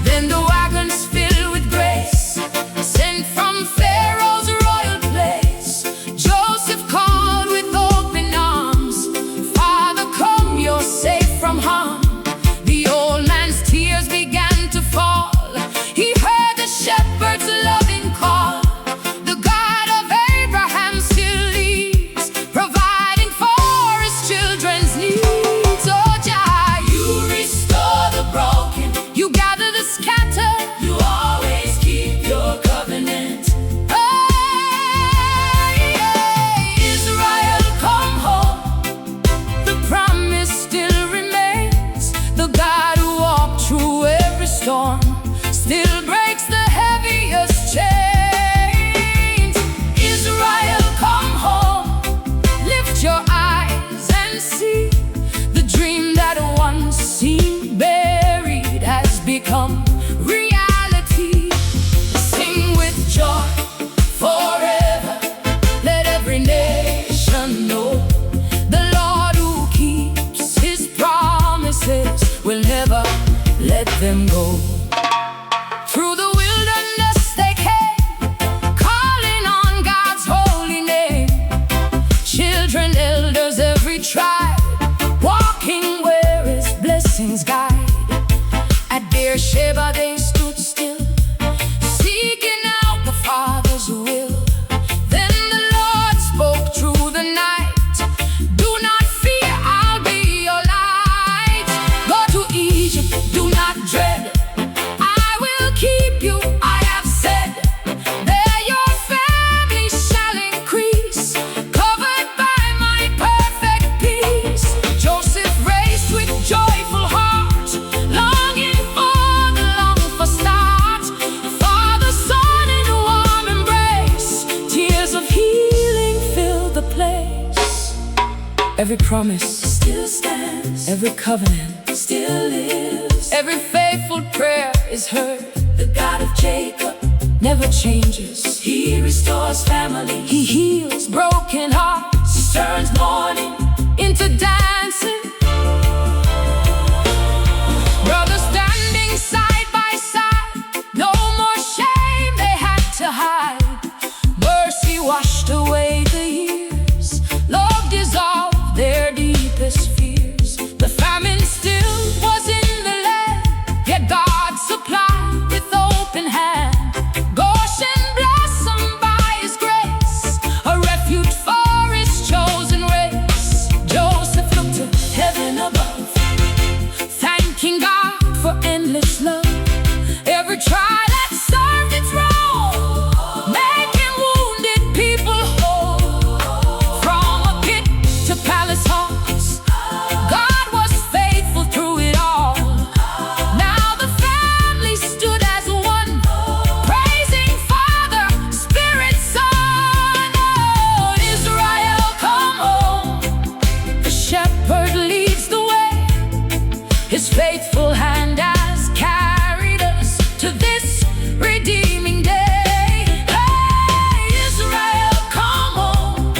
Speaker 1: Then the wagons filled with grace, sent from Pharaoh's royal place. Joseph called with open arms, Father, come, you're safe from harm. The old man's tears began to fall. He heard the shepherd's loving call. The God of Abraham still leads, providing for his children's needs. Oh, Jah, you restore the broken, you gather the scattered, you Every promise still stands, every covenant still lives, every faithful prayer is heard. The God of Jacob never changes. He restores families, He heals broken hearts, turns mourning into dancing. Brothers standing side by side, no more shame they had to hide. Mercy washed away the years, love dissolved their deepest fears. The famine still was in the land, yet God supplied with open hand. Goshen blossomed by His grace, a refuge for His chosen race. Joseph looked to heaven above, thanking God for endless love. Every trial had served its role, making wounded people whole. From a pit to palace halls, God was faithful through it all. Now the family stood as one, praising Father, Spirit, Son. Oh, Israel, come home. The shepherd leads the way. His faithful hand has carried us to this redeeming day. Hey, Israel, come home.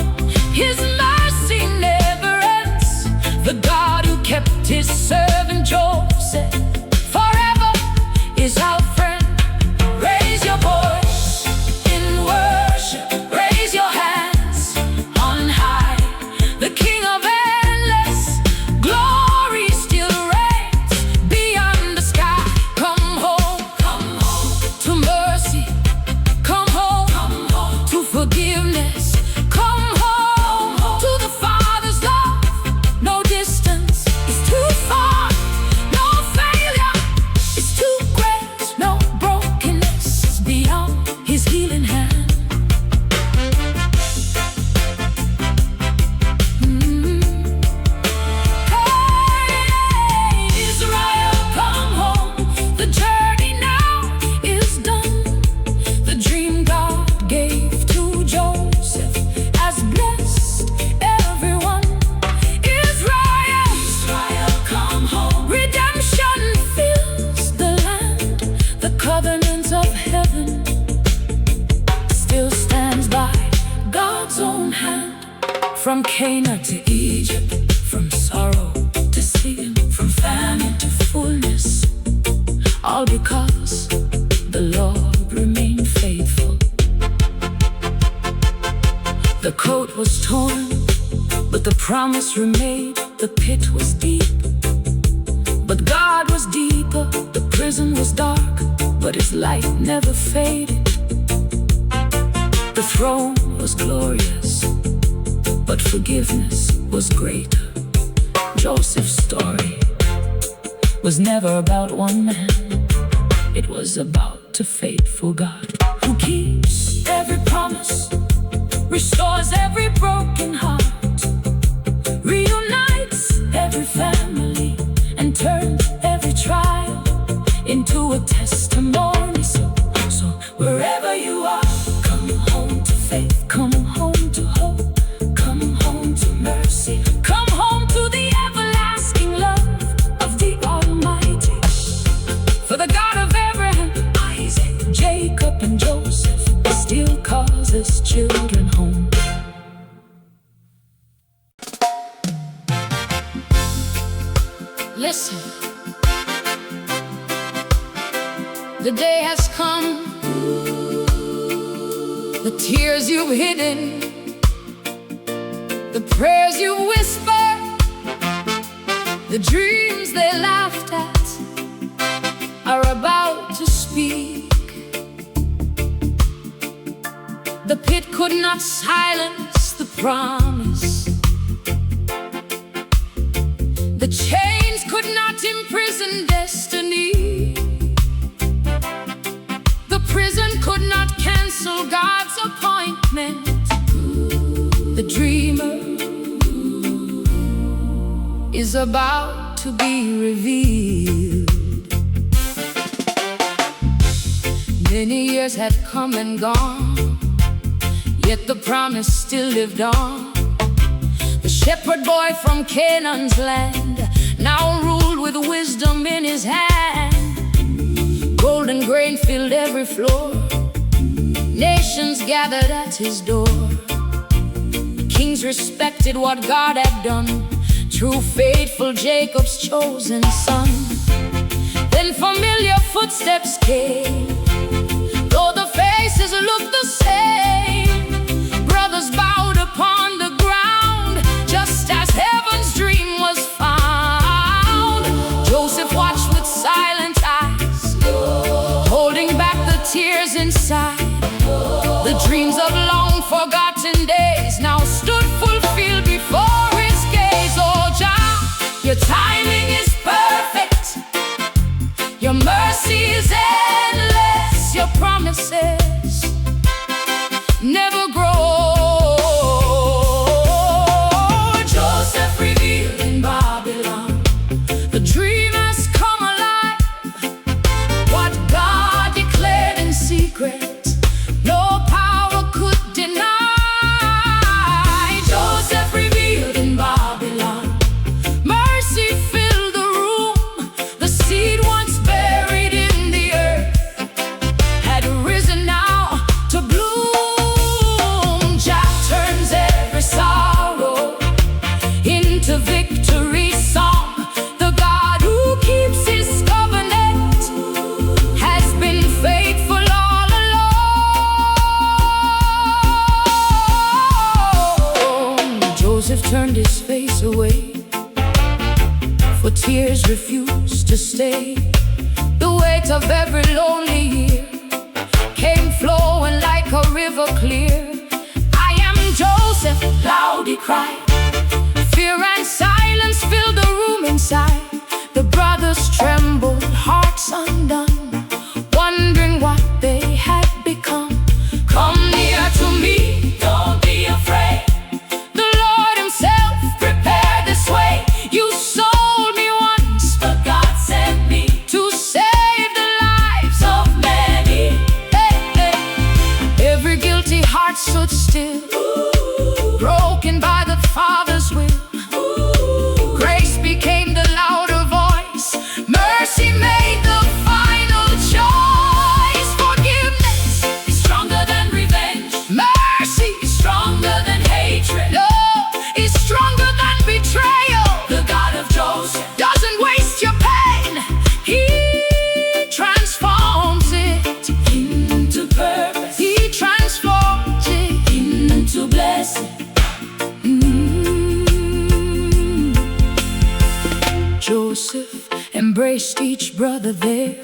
Speaker 1: His mercy never ends. The God who kept His servant Joseph forever is our friend. Raise your voice in worship, raise your hands on high. The King of endless glory still reigns beyond the sky. Come home to mercy, come home to forgiveness, come home to the Father's love. No distance is too far, no failure is too great, no brokenness is beyond His healing hand. Hey, Israel, come home. The journey now is done. The dream God gave to Joseph has blessed everyone. Israel, come home. Redemption fills the land. The covenant of heaven still stands by God's own hand. From Canaan to Egypt, from sorrow to sin, from famine to fullness, all because the Lord remained faithful. The coat was torn, but the promise remained. The pit was deep, but God was deeper. The prison was dark, but His light never faded. The throne was glorious, but forgiveness was greater. Joseph's story was never about one man. It was about a faithful God who keeps every promise, restores every broken heart, reunites every family, and turns every trial into a testimony. So wherever you are, come home to faith, come home to hope, come home to mercy, come home to the everlasting love of the Almighty. For the God of Abraham, Isaac, Jacob, and Joseph still calls His children home. Listen, the day has come. The tears you've hidden, the prayers you whispered, the dreams they laughed at are about to speak. The pit could not silence the promise. The chains could not imprison destiny. The prison could not cancel God's appointment. The dreamer is about to be revealed. Many years had come and gone, yet the promise still lived on. the shepherd boy from Canaan's land, now ruled with wisdom in his hand. Golden grain filled every floor, nations gathered at his door. Kings respected what God had done, true faithful Jacob's chosen son. Then familiar footsteps came, though the faces looked the same. Brothers bowed upon the ground, just as heaven's dream was found. Joseph watched with silent eyes, holding back the tears inside. The dreams of long forgotten days now stood fulfilled before his gaze. Oh Jah, your timing is perfect, your mercy is endless, your promises never grow. Joseph revealed in Babylon, the dream has come alive. What God declared in secret, no power could deny. Joseph revealed in Babylon, mercy filled the room. The seed once buried in the earth had risen now to bloom. Jah turns every sorrow into victory song. The God who keeps his covenant has been faithful all along. Joseph turned his face away, for tears refused to stay. The weight of every lonely year came flowing like a river clear. I am Joseph, loud he cried. Fear and silence filled the room inside. The brothers trembled, hearts undone, wondering what they had become. Come near to me, don't be afraid. The Lord himself prepared this way. You sold me once, but God sent me to save the lives of many. Hey, hey. Every guilty heart stood still, broken by the Father's will. Grace became the louder voice, mercy made the final choice. Forgiveness is stronger than revenge, mercy is stronger than hatred, love is stronger than betrayal. The God of Joseph doesn't waste your pain, he transforms it into purpose, he transforms it into blessing. Joseph embraced each brother there,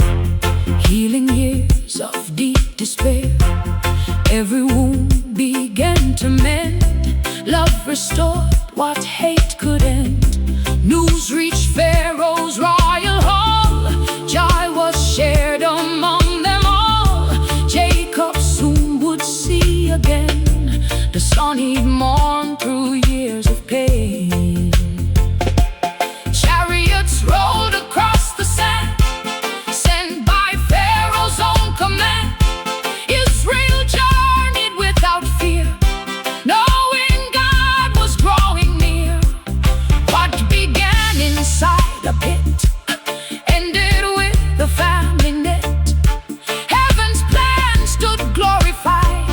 Speaker 1: healing years of deep despair. Every wound began to mend, love restored what hate could end. News reached Pharaoh's royal hall, joy was shared among them all. Jacob soon would see again the son he'd mourned through years of pain. Chariots rolled across the sand, sent by Pharaoh's own command. Israel journeyed without fear, knowing God was growing near. What began inside a pit ended with the family net. Heaven's plan stood glorified,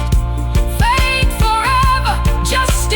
Speaker 1: faith forever, just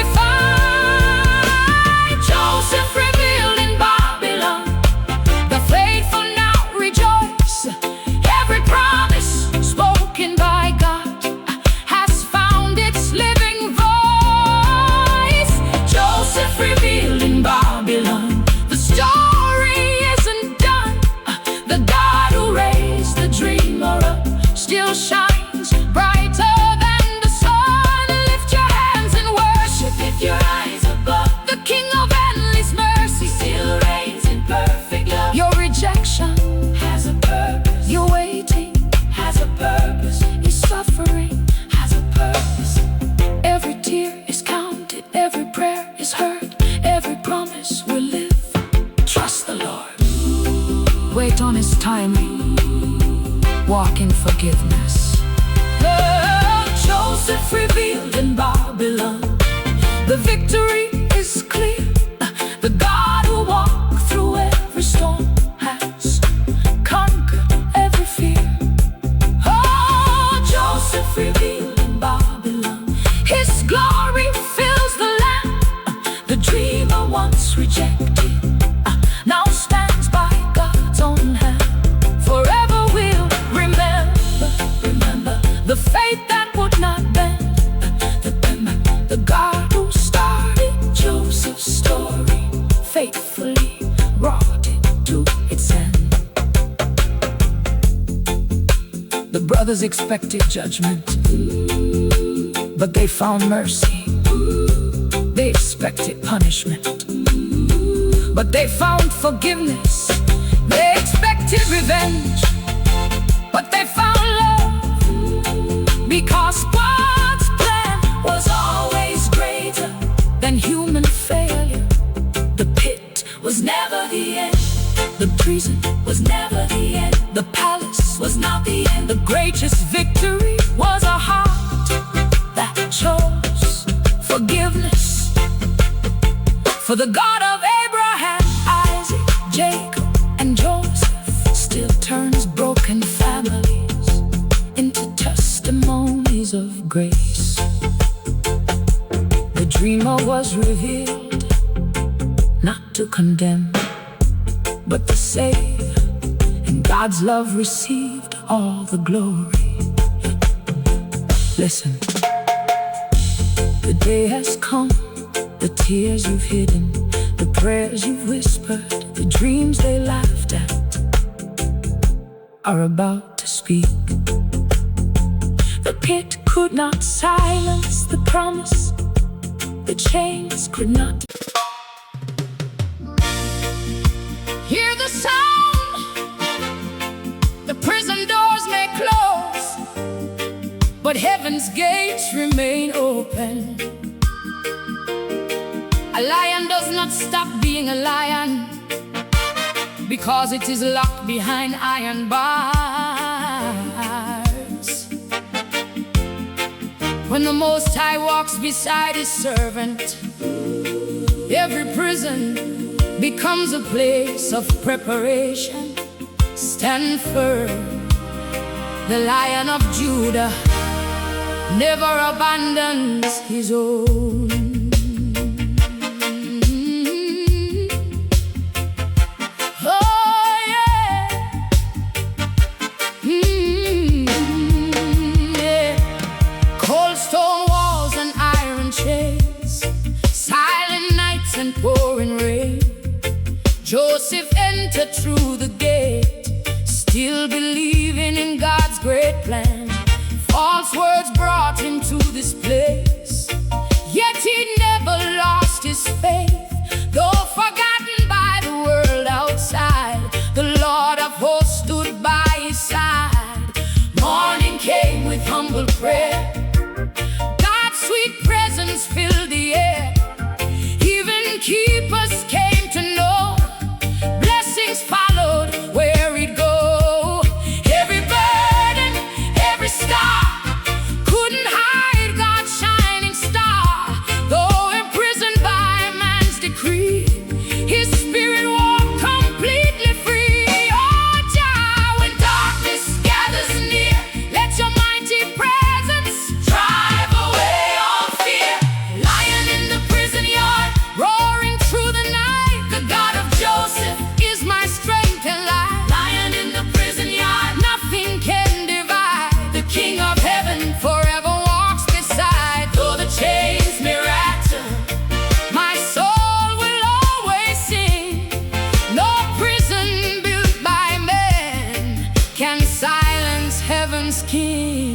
Speaker 1: could not bend. The God who started Joseph's story faithfully brought it to its end. The brothers expected judgment, but they found mercy. They expected punishment, but they found forgiveness. They expected revenge, but they found love. Because God's plan was always greater than human failure. The pit was never the end. The prison was never the end. The palace was not the end. The greatest victory was a heart that chose forgiveness. For the God of Abraham, Isaac, Jacob, and Joseph still turns broken families into testimonies of grace. The dreamer was revealed, not to condemn, but to save, and God's love received all the glory. Listen, the day has come, the tears you've hidden, the prayers you've whispered, the dreams they laughed at are about to speak. The pit could not silence the promise, the chains could not. Hear the sound, the prison doors may close, but heaven's gates remain open. A lion does not stop being a lion because it is locked behind iron bars. When the Most High walks beside his servant, every prison becomes a place of preparation. Stand firm, the Lion of Judah never abandons his own. Oh yeah, yeah. Cold stone walls and iron chains, silent nights and pouring rain. Joseph entered through the gate, still believing in God's great plan. False words brought him to this place, yet he never lost his faith. Though forgotten by the world outside, the Lord of hosts stood by his side. Morning came with humble prayer, God's sweet presence filled the air. Even keepers came to know, blessings followed where he'd go. Every burden, every star couldn't hide God's shining star. Though imprisoned by man's decree, his spirit walked completely free. Oh Jah, when darkness gathers near, let your mighty presence drive away all fear. Lion in the prison yard, roaring through the night, the God of Joseph is my strength and life. Lion in the prison yard, nothing can divide. The King of heaven forever walks beside. Though the chains may rattle, my soul will always sing. No prison built by men can silence heaven's King.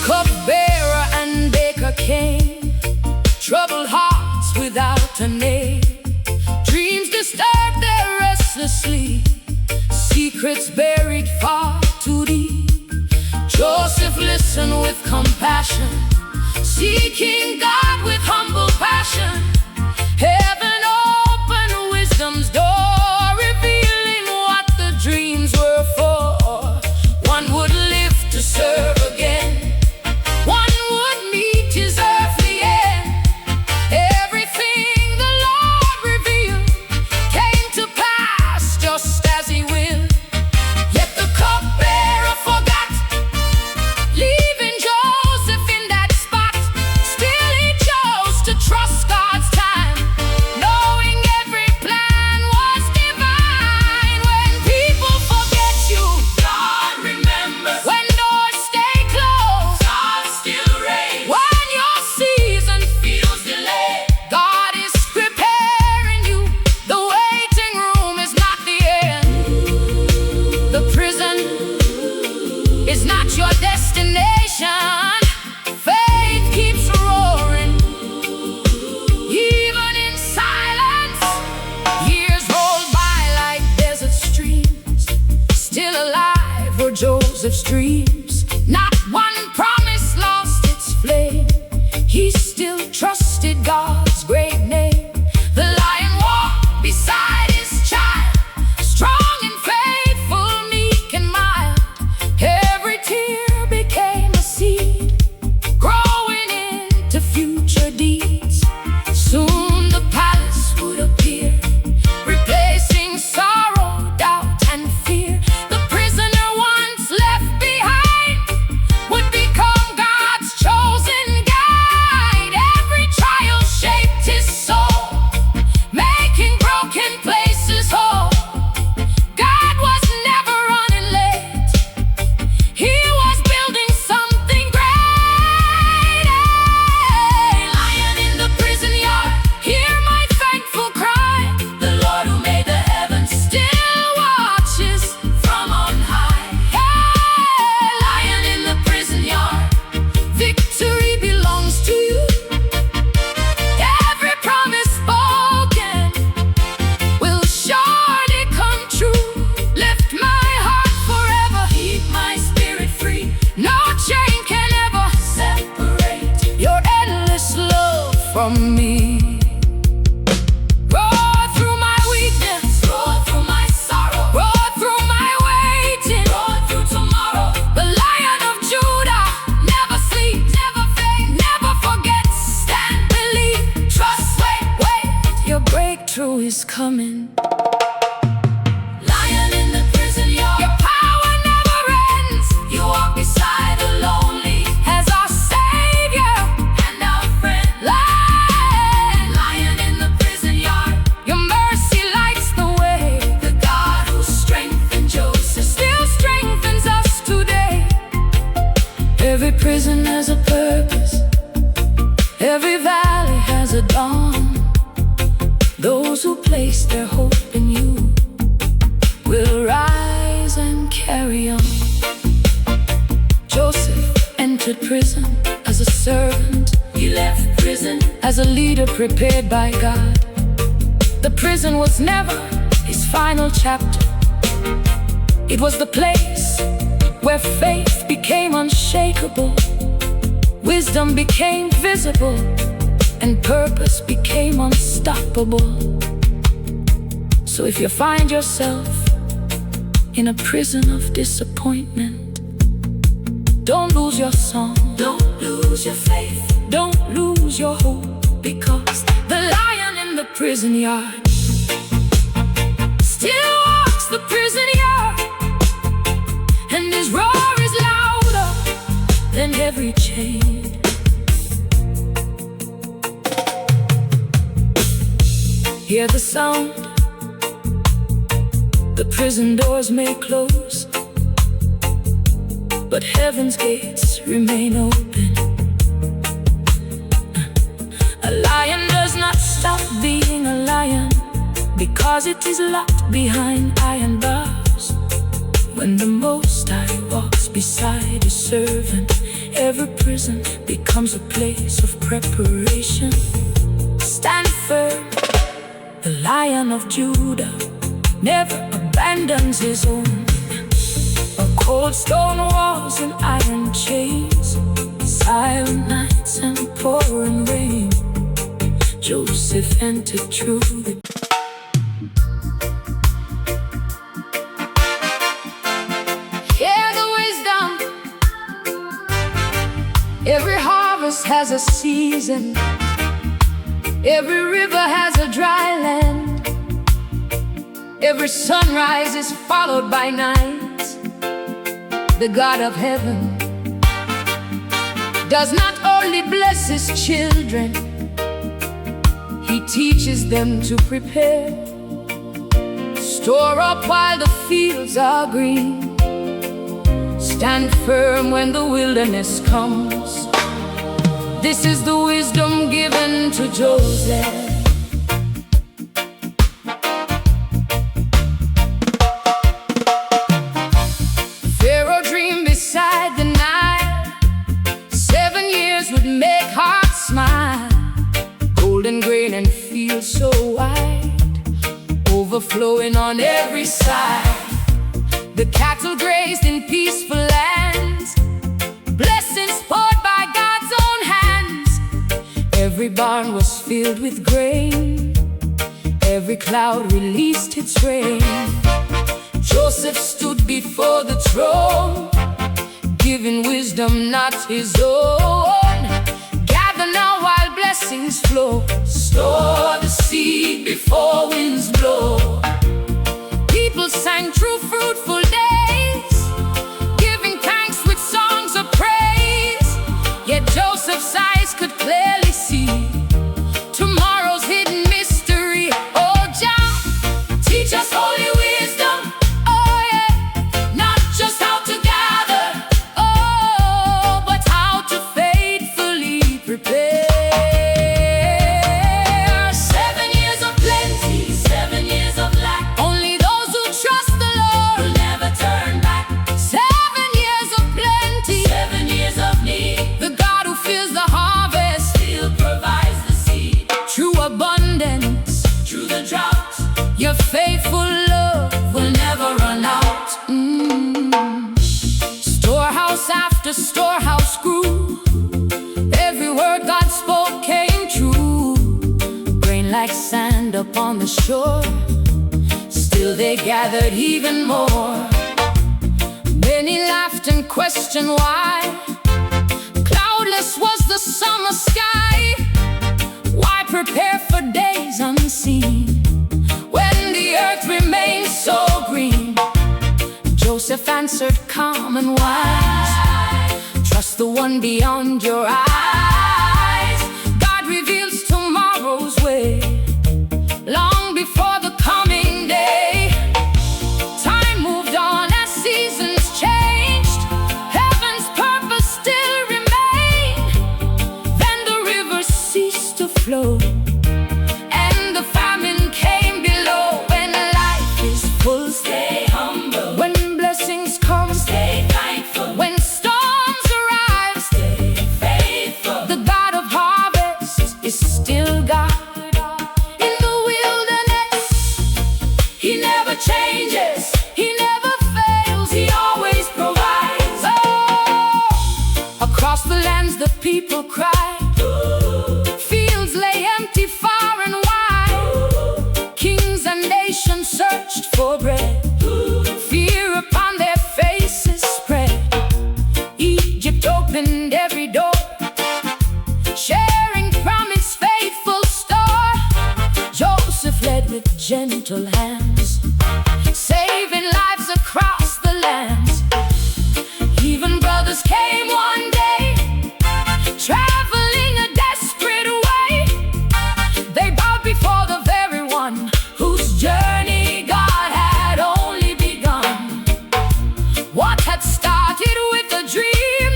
Speaker 1: Cupbearer and baker came, troubled hearts without a name. Dreams disturbed their restless sleep, secrets buried far too deep. Joseph listened with compassion, seeking God with humble passion. Heaven opened wisdom's door, revealing what the dreams were for. One would live to serve again, one would meet his earthly end. Everything the Lord revealed came to pass just as he willed. Yet the cupbearer forgot, leaving Joseph in that spot. Joseph's dreams, not one promise lost its flame. He still trusted God's great name. The lion walked beside his child, strong and faithful, meek and mild. Every tear became a seed, growing into future deeds. Soon the palace would appear, replacing sorrow, doubt, and fear. The prisoner once left behind would become God's chosen guide. Every trial shaped his soul, making broken places whole. God was never running late, he was building something great. Hey, lion in the prison yard, hear my thankful cry. The Lord who made the heavens still watches from on high. Hey, lion in the prison yard, victory belongs to you. Every promise spoken will surely come true. Lift my heart forever, keep my spirit free. No chain can ever separate your endless love from me. Roar through my weakness, roar through my sorrow, roar through my waiting, roar through tomorrow. The Lion of Judah never sleeps, never fades, never forgets. Stand, believe, trust, wait, your breakthrough is coming. Lion in the prison yard, your power never ends. You walk beside the lonely as our Savior and our friend. Lion in the prison yard, your mercy lights the way. The God who strengthened Joseph still strengthens us today. Every prison has a purpose, every valley has a dawn. Those who place their hope in you will rise and carry on. Joseph entered prison as a servant. He left prison as a leader prepared by God. The prison was never his final chapter. It was the place where faith became unshakable, wisdom became visible, and purpose became unstoppable. So if you find yourself in a prison of disappointment, don't lose your song, don't lose your faith, don't lose your hope, because the lion in the prison yard still walks the prison yard, and his roar is louder than every chain. Hear the sound, the prison doors may close, but heaven's gates remain open. A lion does not stop being a lion because it is locked behind iron bars. When the Most High walks beside his servant, every prison becomes a place of preparation. Stand firm, the Lion of Judah never abandons his own. Cold stone walls and iron chains, silent nights and pouring rain. Joseph entered through the Hear the wisdom. Every harvest has a season, every river has a dry land, every sunrise is followed by night. The God of heaven does not only bless his children, he teaches them to prepare. Store up while the fields are green, stand firm when the wilderness comes. This is the wisdom given to Joseph. Would make hearts smile, golden grain and fields so wide, overflowing on every side. The cattle grazed in peaceful land. Every barn was filled with grain, every cloud released its rain. Joseph stood before the throne, giving wisdom not his own. Gather now while blessings flow, store the seed before winds blow. People sang true fruitful days, giving thanks with songs of praise. Yet Joseph's eyes could clearly see tomorrow's hidden mystery. Oh Jah, teach us holy wisdom. Oh yeah, not just how to gather, oh, but how to faithfully prepare. 7 years of plenty, 7 years of lack. Only those who trust the Lord will never turn back. 7 years of plenty, 7 years of need. The God who fills the harvest still provides the seed. True abundance through the drought, your faithful love will never run out. Storehouse after storehouse grew, every word God spoke came true. Grain like sand upon the shore, still they gathered even more. Many laughed and questioned why cloudless was the summer sky. Why prepare for days unseen when the earth remains so green? Joseph answered calm and wise, trust the one beyond your eyes. God reveals tomorrow's way long before the coming day. Time moved on as seasons changed, heaven's purpose still remained. Then the rivers ceased to flow, and the famine came below. When life is full, stay humble. When blessings come, stay thankful. When storms arrive, stay faithful. The God of harvest is still God. In the wilderness, He never changes, He never fails, He always provides. Oh, across the lands the people cried, fields lay empty far and wide. Kings and nations searched for bread, fear upon their faces spread. Egypt opened every door, sharing from its faithful store. Joseph led with gentle hands, saving lives across the lands. Even brothers came one day, traveling a desperate way. They bowed before the very one whose journey God had only begun. What had started with a dream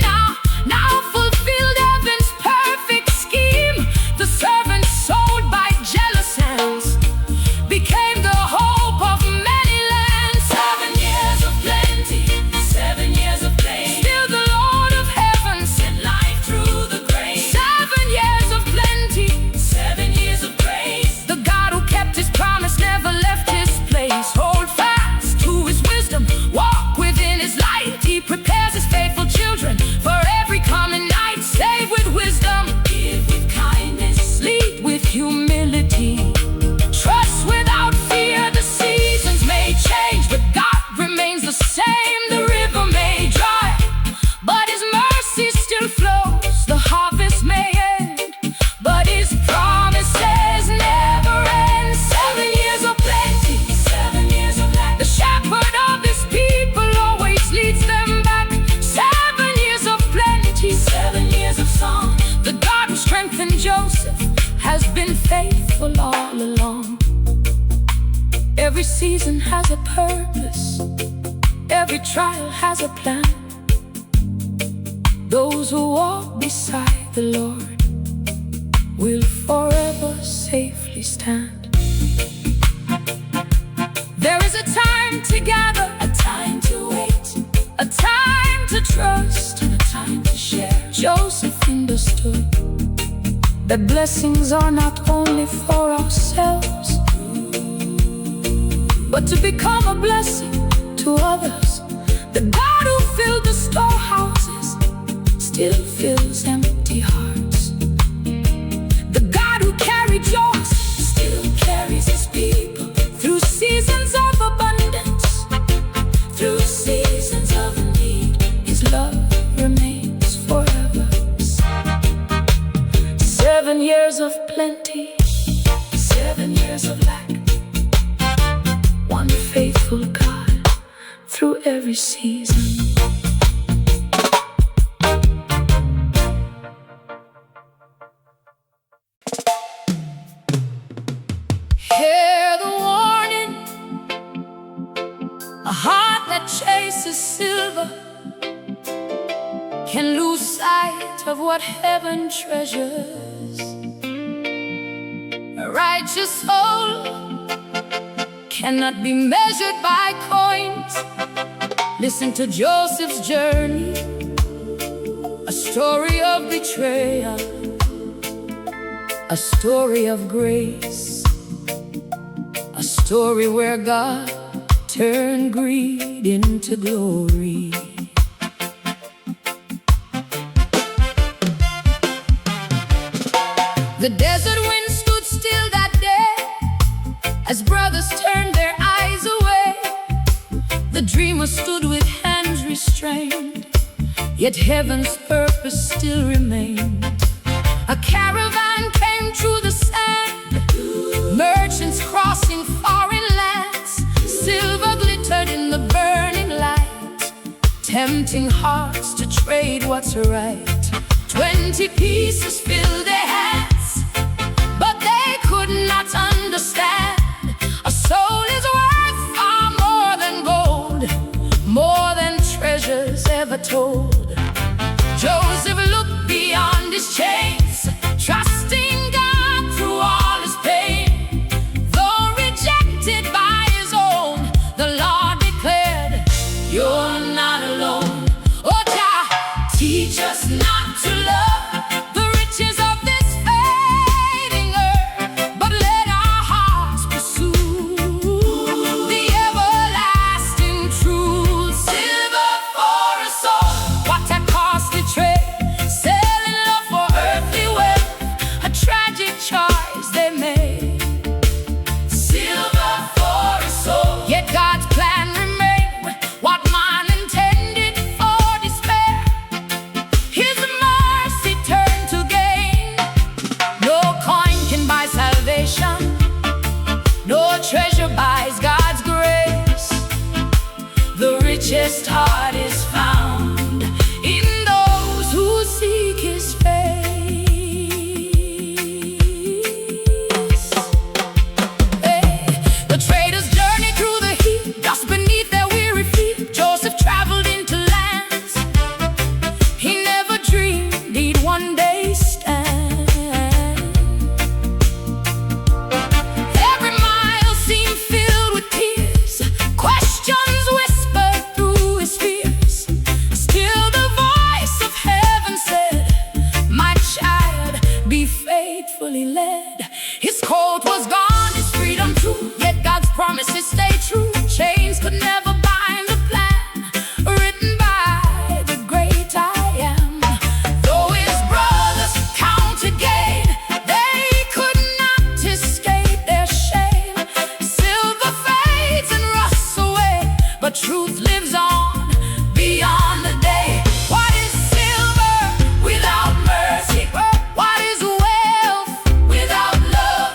Speaker 1: now fulfilled heaven's perfect scheme. The servants sold by jealous hands became the hope of many lands. 7 years of plenty, 7 years of pain. Still the Lord of heaven sent life through the grain. 7 years of plenty, 7 years of grace. The God who kept His promise never left His place. Hold fast to His wisdom, walk within His light. He prepares His faithful children for every coming night. Save with wisdom, give with kindness, lead with humility. Trust without fear. The seasons may change, but God remains the same. The river may dry, but His mercy still flows. The harvest may end, but His promises never end. 7 years of plenty, 7 years of lack. The shepherd of His people always leads them back. 7 years of plenty, 7 years of song. The God who strengthened Joseph has been faithful all along. Every season has a purpose, every trial has a plan. Those who walk beside the Lord will forever safely stand. There is a time to gather, a time to wait, a time to trust, and a time to share. Joseph understood that blessings are not only for ourselves, but to become a blessing to others. The God who filled the storehouses still fills empty hearts. The 7 years of plenty, 7 years of lack. One faithful God through every season. Hear the warning, a heart that chases silver can lose sight of what heaven treasures. A righteous soul cannot be measured by coins. Listen to Joseph's journey, a story of betrayal, a story of grace, a story where God turned greed into glory. The desert wind stood still that day as brothers turned their eyes away. The dreamer stood with hands restrained, yet heaven's purpose still remained. A caravan came through the sand, merchants crossing foreign lands. Silver glittered in the burning light, tempting hearts to trade what's right. 20 pieces filled their hands, but they could not understand. A soul is worth far more than gold, more than treasures ever told. Joseph looked beyond his chains, trusting God through all his pain. Though rejected by his own, the Lord declared, "You're not alone." Oh, Jah, teach us not to love the riches of this fading earth, but let our hearts pursue the everlasting truth. Silver for a soul, what a costly trade, selling love for earthly wealth, a tragic choice they made. Silver for a soul, yet God's plan remained. What man intended for despair, His mercy turned to gain. No coin can buy salvation, no treasure buys God's grace. The richest heart is found in those who seek His face. Hey, the traders journeyed through the heat, dust beneath their weary feet. Joseph traveled into lands he never dreamed he'd one day stand. Every mile seemed filled with tears, questions whispered through his fears. Still the voice of heaven said, "My child, be faithfully led." His coat was gone, his freedom true, yet God's promises stay true. Chains could never bind the plan written by the great I am. Though his brothers counted gain, they could not escape their shame. Silver fades and rusts away, but truth lives on beyond the day. What is silver without mercy? What is wealth without love?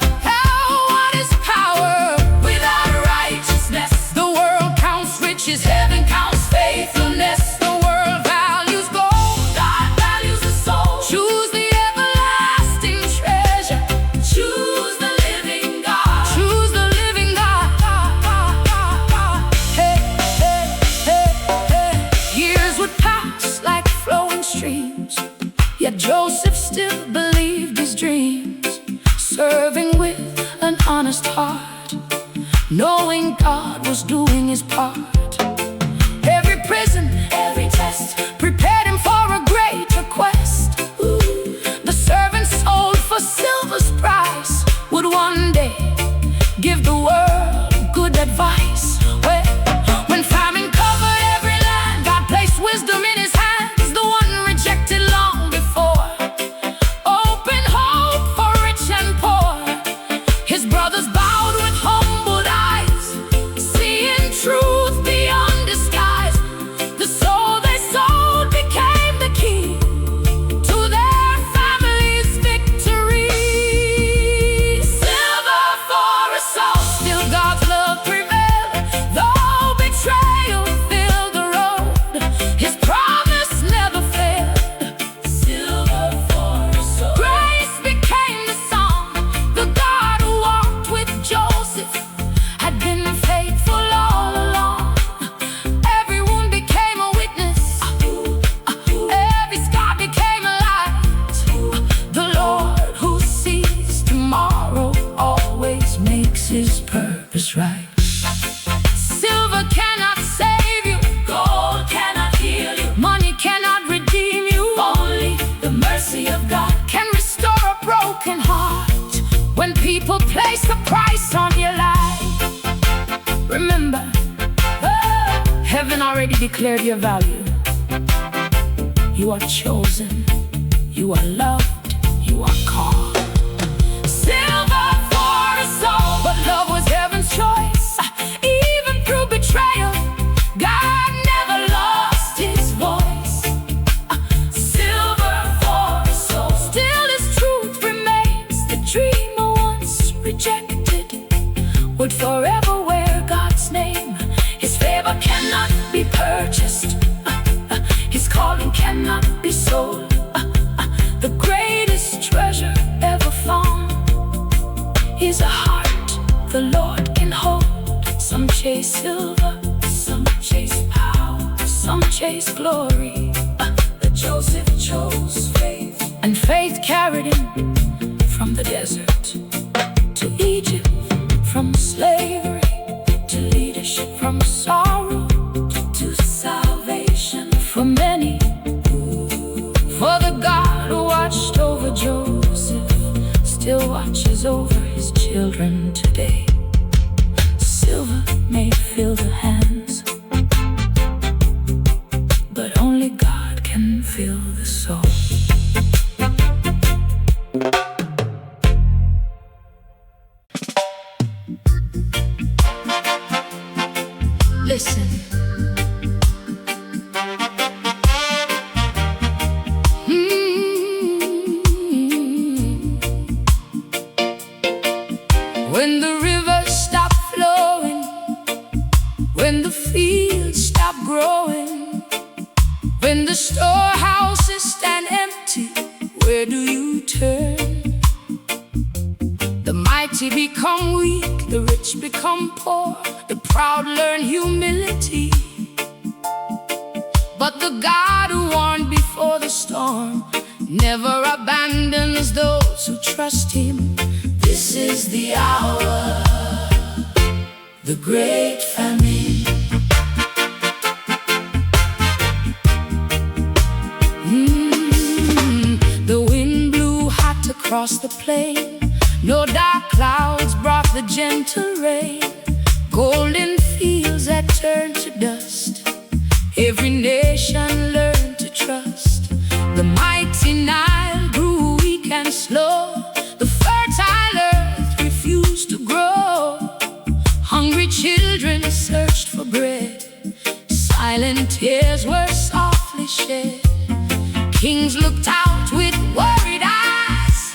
Speaker 1: What is power without righteousness? The world counts riches, heaven counts faithfulness. The world values gold, God values the soul. Choose the everlasting treasure, choose the living God, choose the living God. Hey, hey, hey, hey. Years would pass like flowing streams, yet Joseph still believed his dreams. Serving with an honest heart, knowing God was doing his part. Every prison, every test prepared him for a greater quest. The servant sold for silver's price would one day give the world good advice. When famine covered every land, God placed wisdom in his hands, the one rejected long before. Open hope for rich and poor. His brothers bowed with humbled eyes, seeing truth place a price on your life. Remember, heaven already declared your value. You are chosen, you are loved, you are called. Silver for a soul, but love was heaven's choice. Even through betrayal, God never lost his voice. Silver for a soul, still his truth remains. The dreamer once rejected would forever wear God's name. His favor cannot be purchased, his calling cannot be sold. The greatest treasure ever found is a heart the Lord can hold. Some chase silver, some chase power, some chase glory. But Joseph chose faith, and faith carried him from the desert to Egypt, from slavery to leadership, from sorrow to salvation for many. For the God who watched over Joseph still watches over his children today. Silver may fill the hands, but only God can fill the soul. Listen. When the rivers stop flowing, when the fields stop growing, when the storehouses stand empty, where do you turn? The mighty become weak, the rich become poor, the proud learn humility. But the God who warned before the storm never abandons those who trust him. This is the hour, the great famine. The wind blew hot across the plain. No dark clouds brought the gentle rain. Golden fields that turned to dust. Every nation learned to trust. The mighty Nile grew weak and slow. The fertile earth refused to grow. Hungry children searched for bread. Silent tears were softly shed. Kings looked out with worried eyes.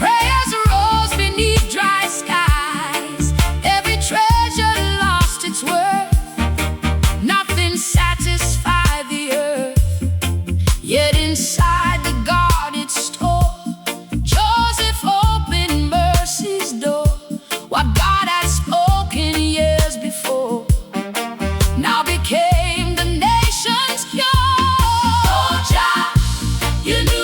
Speaker 1: Prayers rose beneath dry skies. Every treasure lost its worth. Nothing satisfied the earth. Yet inside the guarded store, Joseph opened mercy's door. What God had spoken years before now became the nation's cure. Oh, Jah, you knew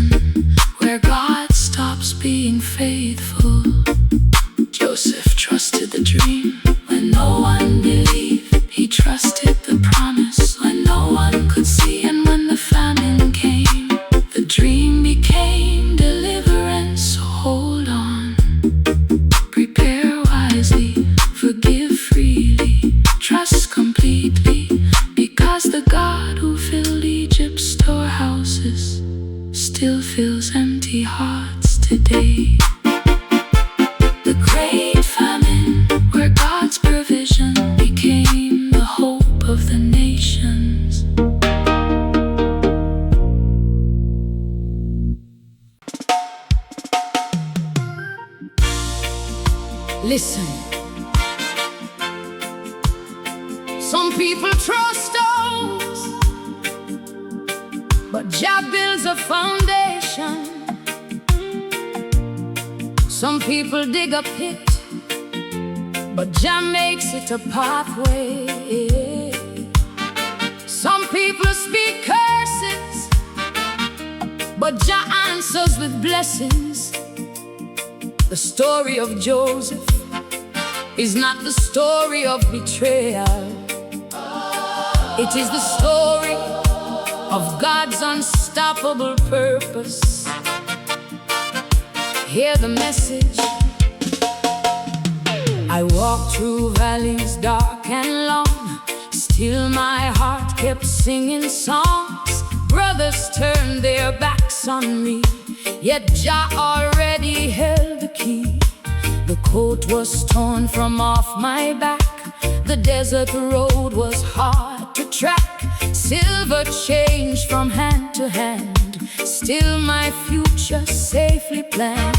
Speaker 1: prison where God stops being faithful. Joseph trusted the dream when no one believed. He trusted the promise when no one could see. And when the famine came, the dream became deliverance. So hold on, prepare wisely, forgive freely, trust completely, because the God who filled Egypt's storehouses still fills empty hearts today. The great famine, where God's provision became the hope of the nations. Listen, some people trust stones, but Jah builds a foundation. Some people dig a pit, but Jah makes it a pathway. Some people speak curses, but Jah answers with blessings. The story of Joseph is not the story of betrayal. It is the story of God's unstoppable purpose. Hear the message. I walked through valleys dark and long, still my heart kept singing songs. Brothers turned their backs on me, yet Jah already held the key. The coat was torn from off my back, the desert road was hard to track. Silver changed from hand to hand, still my future safely planned.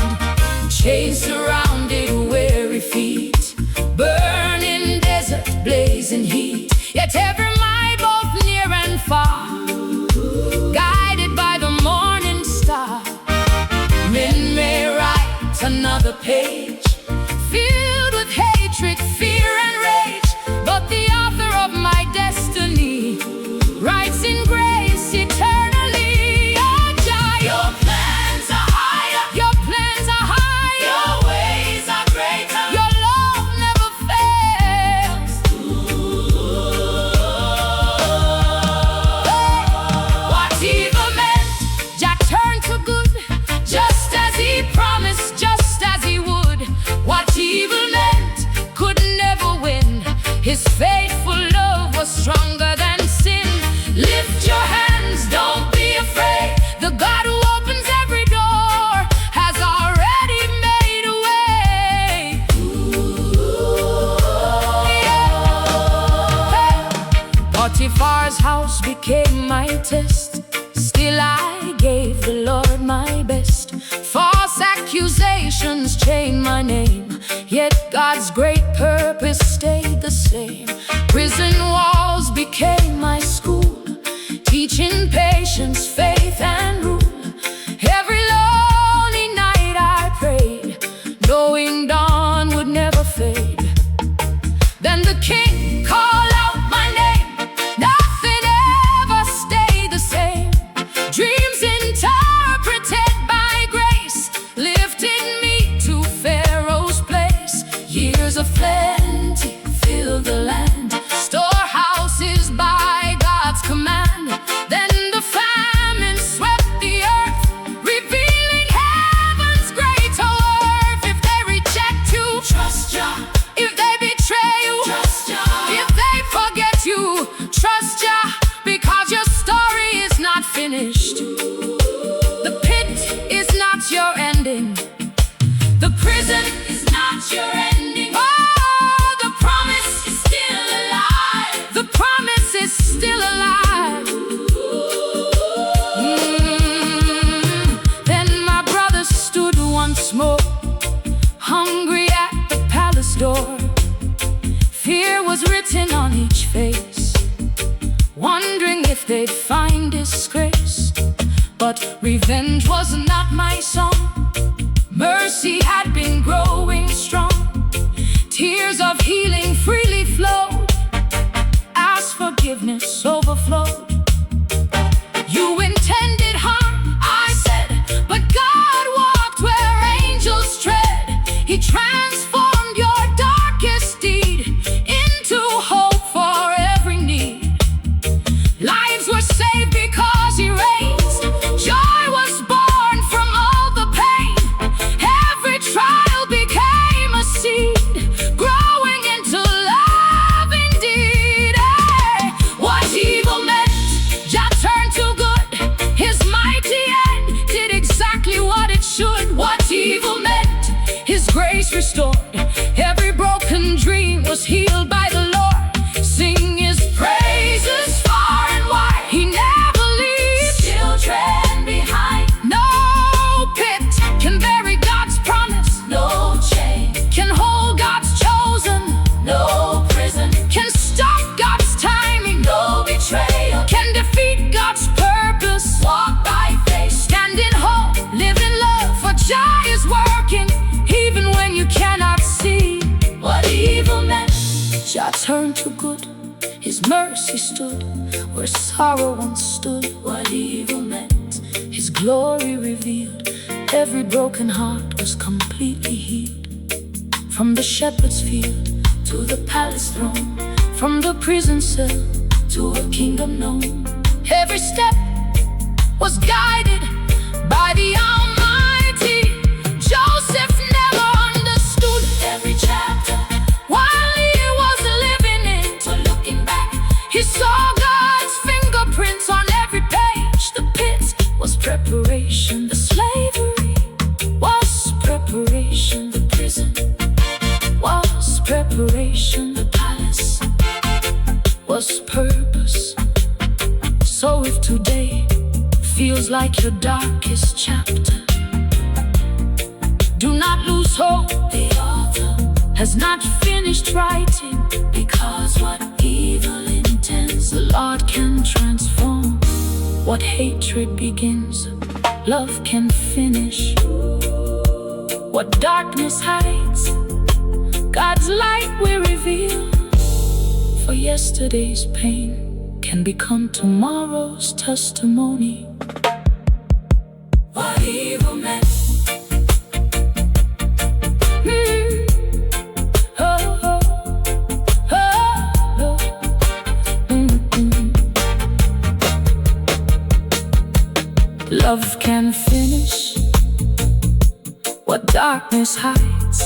Speaker 1: Chains surrounded weary feet, burning desert, blazing heat. Yet every mile both near and far, guided by the morning star. Men may write another page, filled with hatred, fear and rage, but the author of my destiny writes in grace eternally. Oh Jah, your plans are higher, your plans are higher, your ways are greater, your love never fails. Hey, what evil meant, Jah turned to good, just as he promised, just as he would. What evil meant could never win, his faithful love was stronger than sin. Lift your hands, don't be afraid. The God who opens every door has already made a way. Yeah. Hey. Potiphar's house became my test, still I gave the Lord my best. False accusations chained my name, yet God's great purpose stayed the same. Prison walls became my school, teaching patience, faith, and rule. Every lonely night I prayed, knowing dawn would never fade. Then the king called out my name, nothing ever stayed the same. Dreams interpreted by grace lifted me to Pharaoh's place. Years of plenty filled the land, storehouses by God's command. Then the famine swept the earth, revealing heaven's greater worth. If they reject you, trust Jah. If they betray you, trust Jah. If they forget you, trust Jah, because your story is not finished. The pit is not your ending, the prison is not your ending. Oh, the promise is still alive, the promise is still alive. Then my brother stood once more, hungry at the palace door. Fear was written on each face, wondering if they'd find disgrace. But revenge was not my song, mercy had been growing strong. Tears of healing freely flowed as forgiveness overflowed. You intended harm, I said, turned to good. His mercy stood where sorrow once stood. What evil meant, His glory revealed. Every broken heart was completely healed. From the shepherd's field to the palace throne, from the prison cell to a kingdom known. Every step was guided by the Almighty. Joseph never understood every chapter while he was living it. But looking back, he saw God's fingerprints on every page. The pit was preparation, the slavery was preparation, the prison was preparation, the palace was purpose. So if today feels like your darkest chapter, do not lose hope. The author has not finished writing, because what evil intends, the Lord can transform. What hatred begins, love can finish. What darkness hides, God's light will reveal. For yesterday's pain can become tomorrow's testimony. What evil meant, love can finish what darkness hides.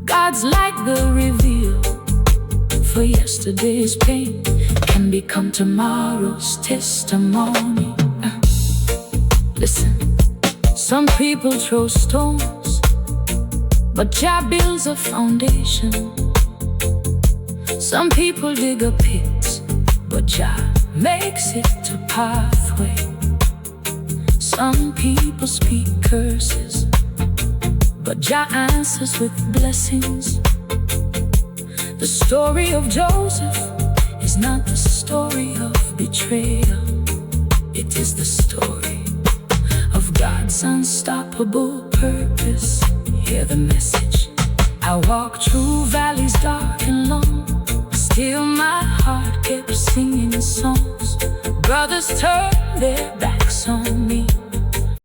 Speaker 1: God's light will reveal. For yesterday's pain can become tomorrow's testimony. Listen, some people throw stones, but Jah builds a foundation. Some people dig a pit, but Jah makes it a pathway. Some people speak curses, but Jah answers with blessings. The story of Joseph is not the story of betrayal. It is the story of God's unstoppable purpose. Hear the message. I walked through valleys dark and long, still my heart kept singing songs. Brothers turned their backs on me,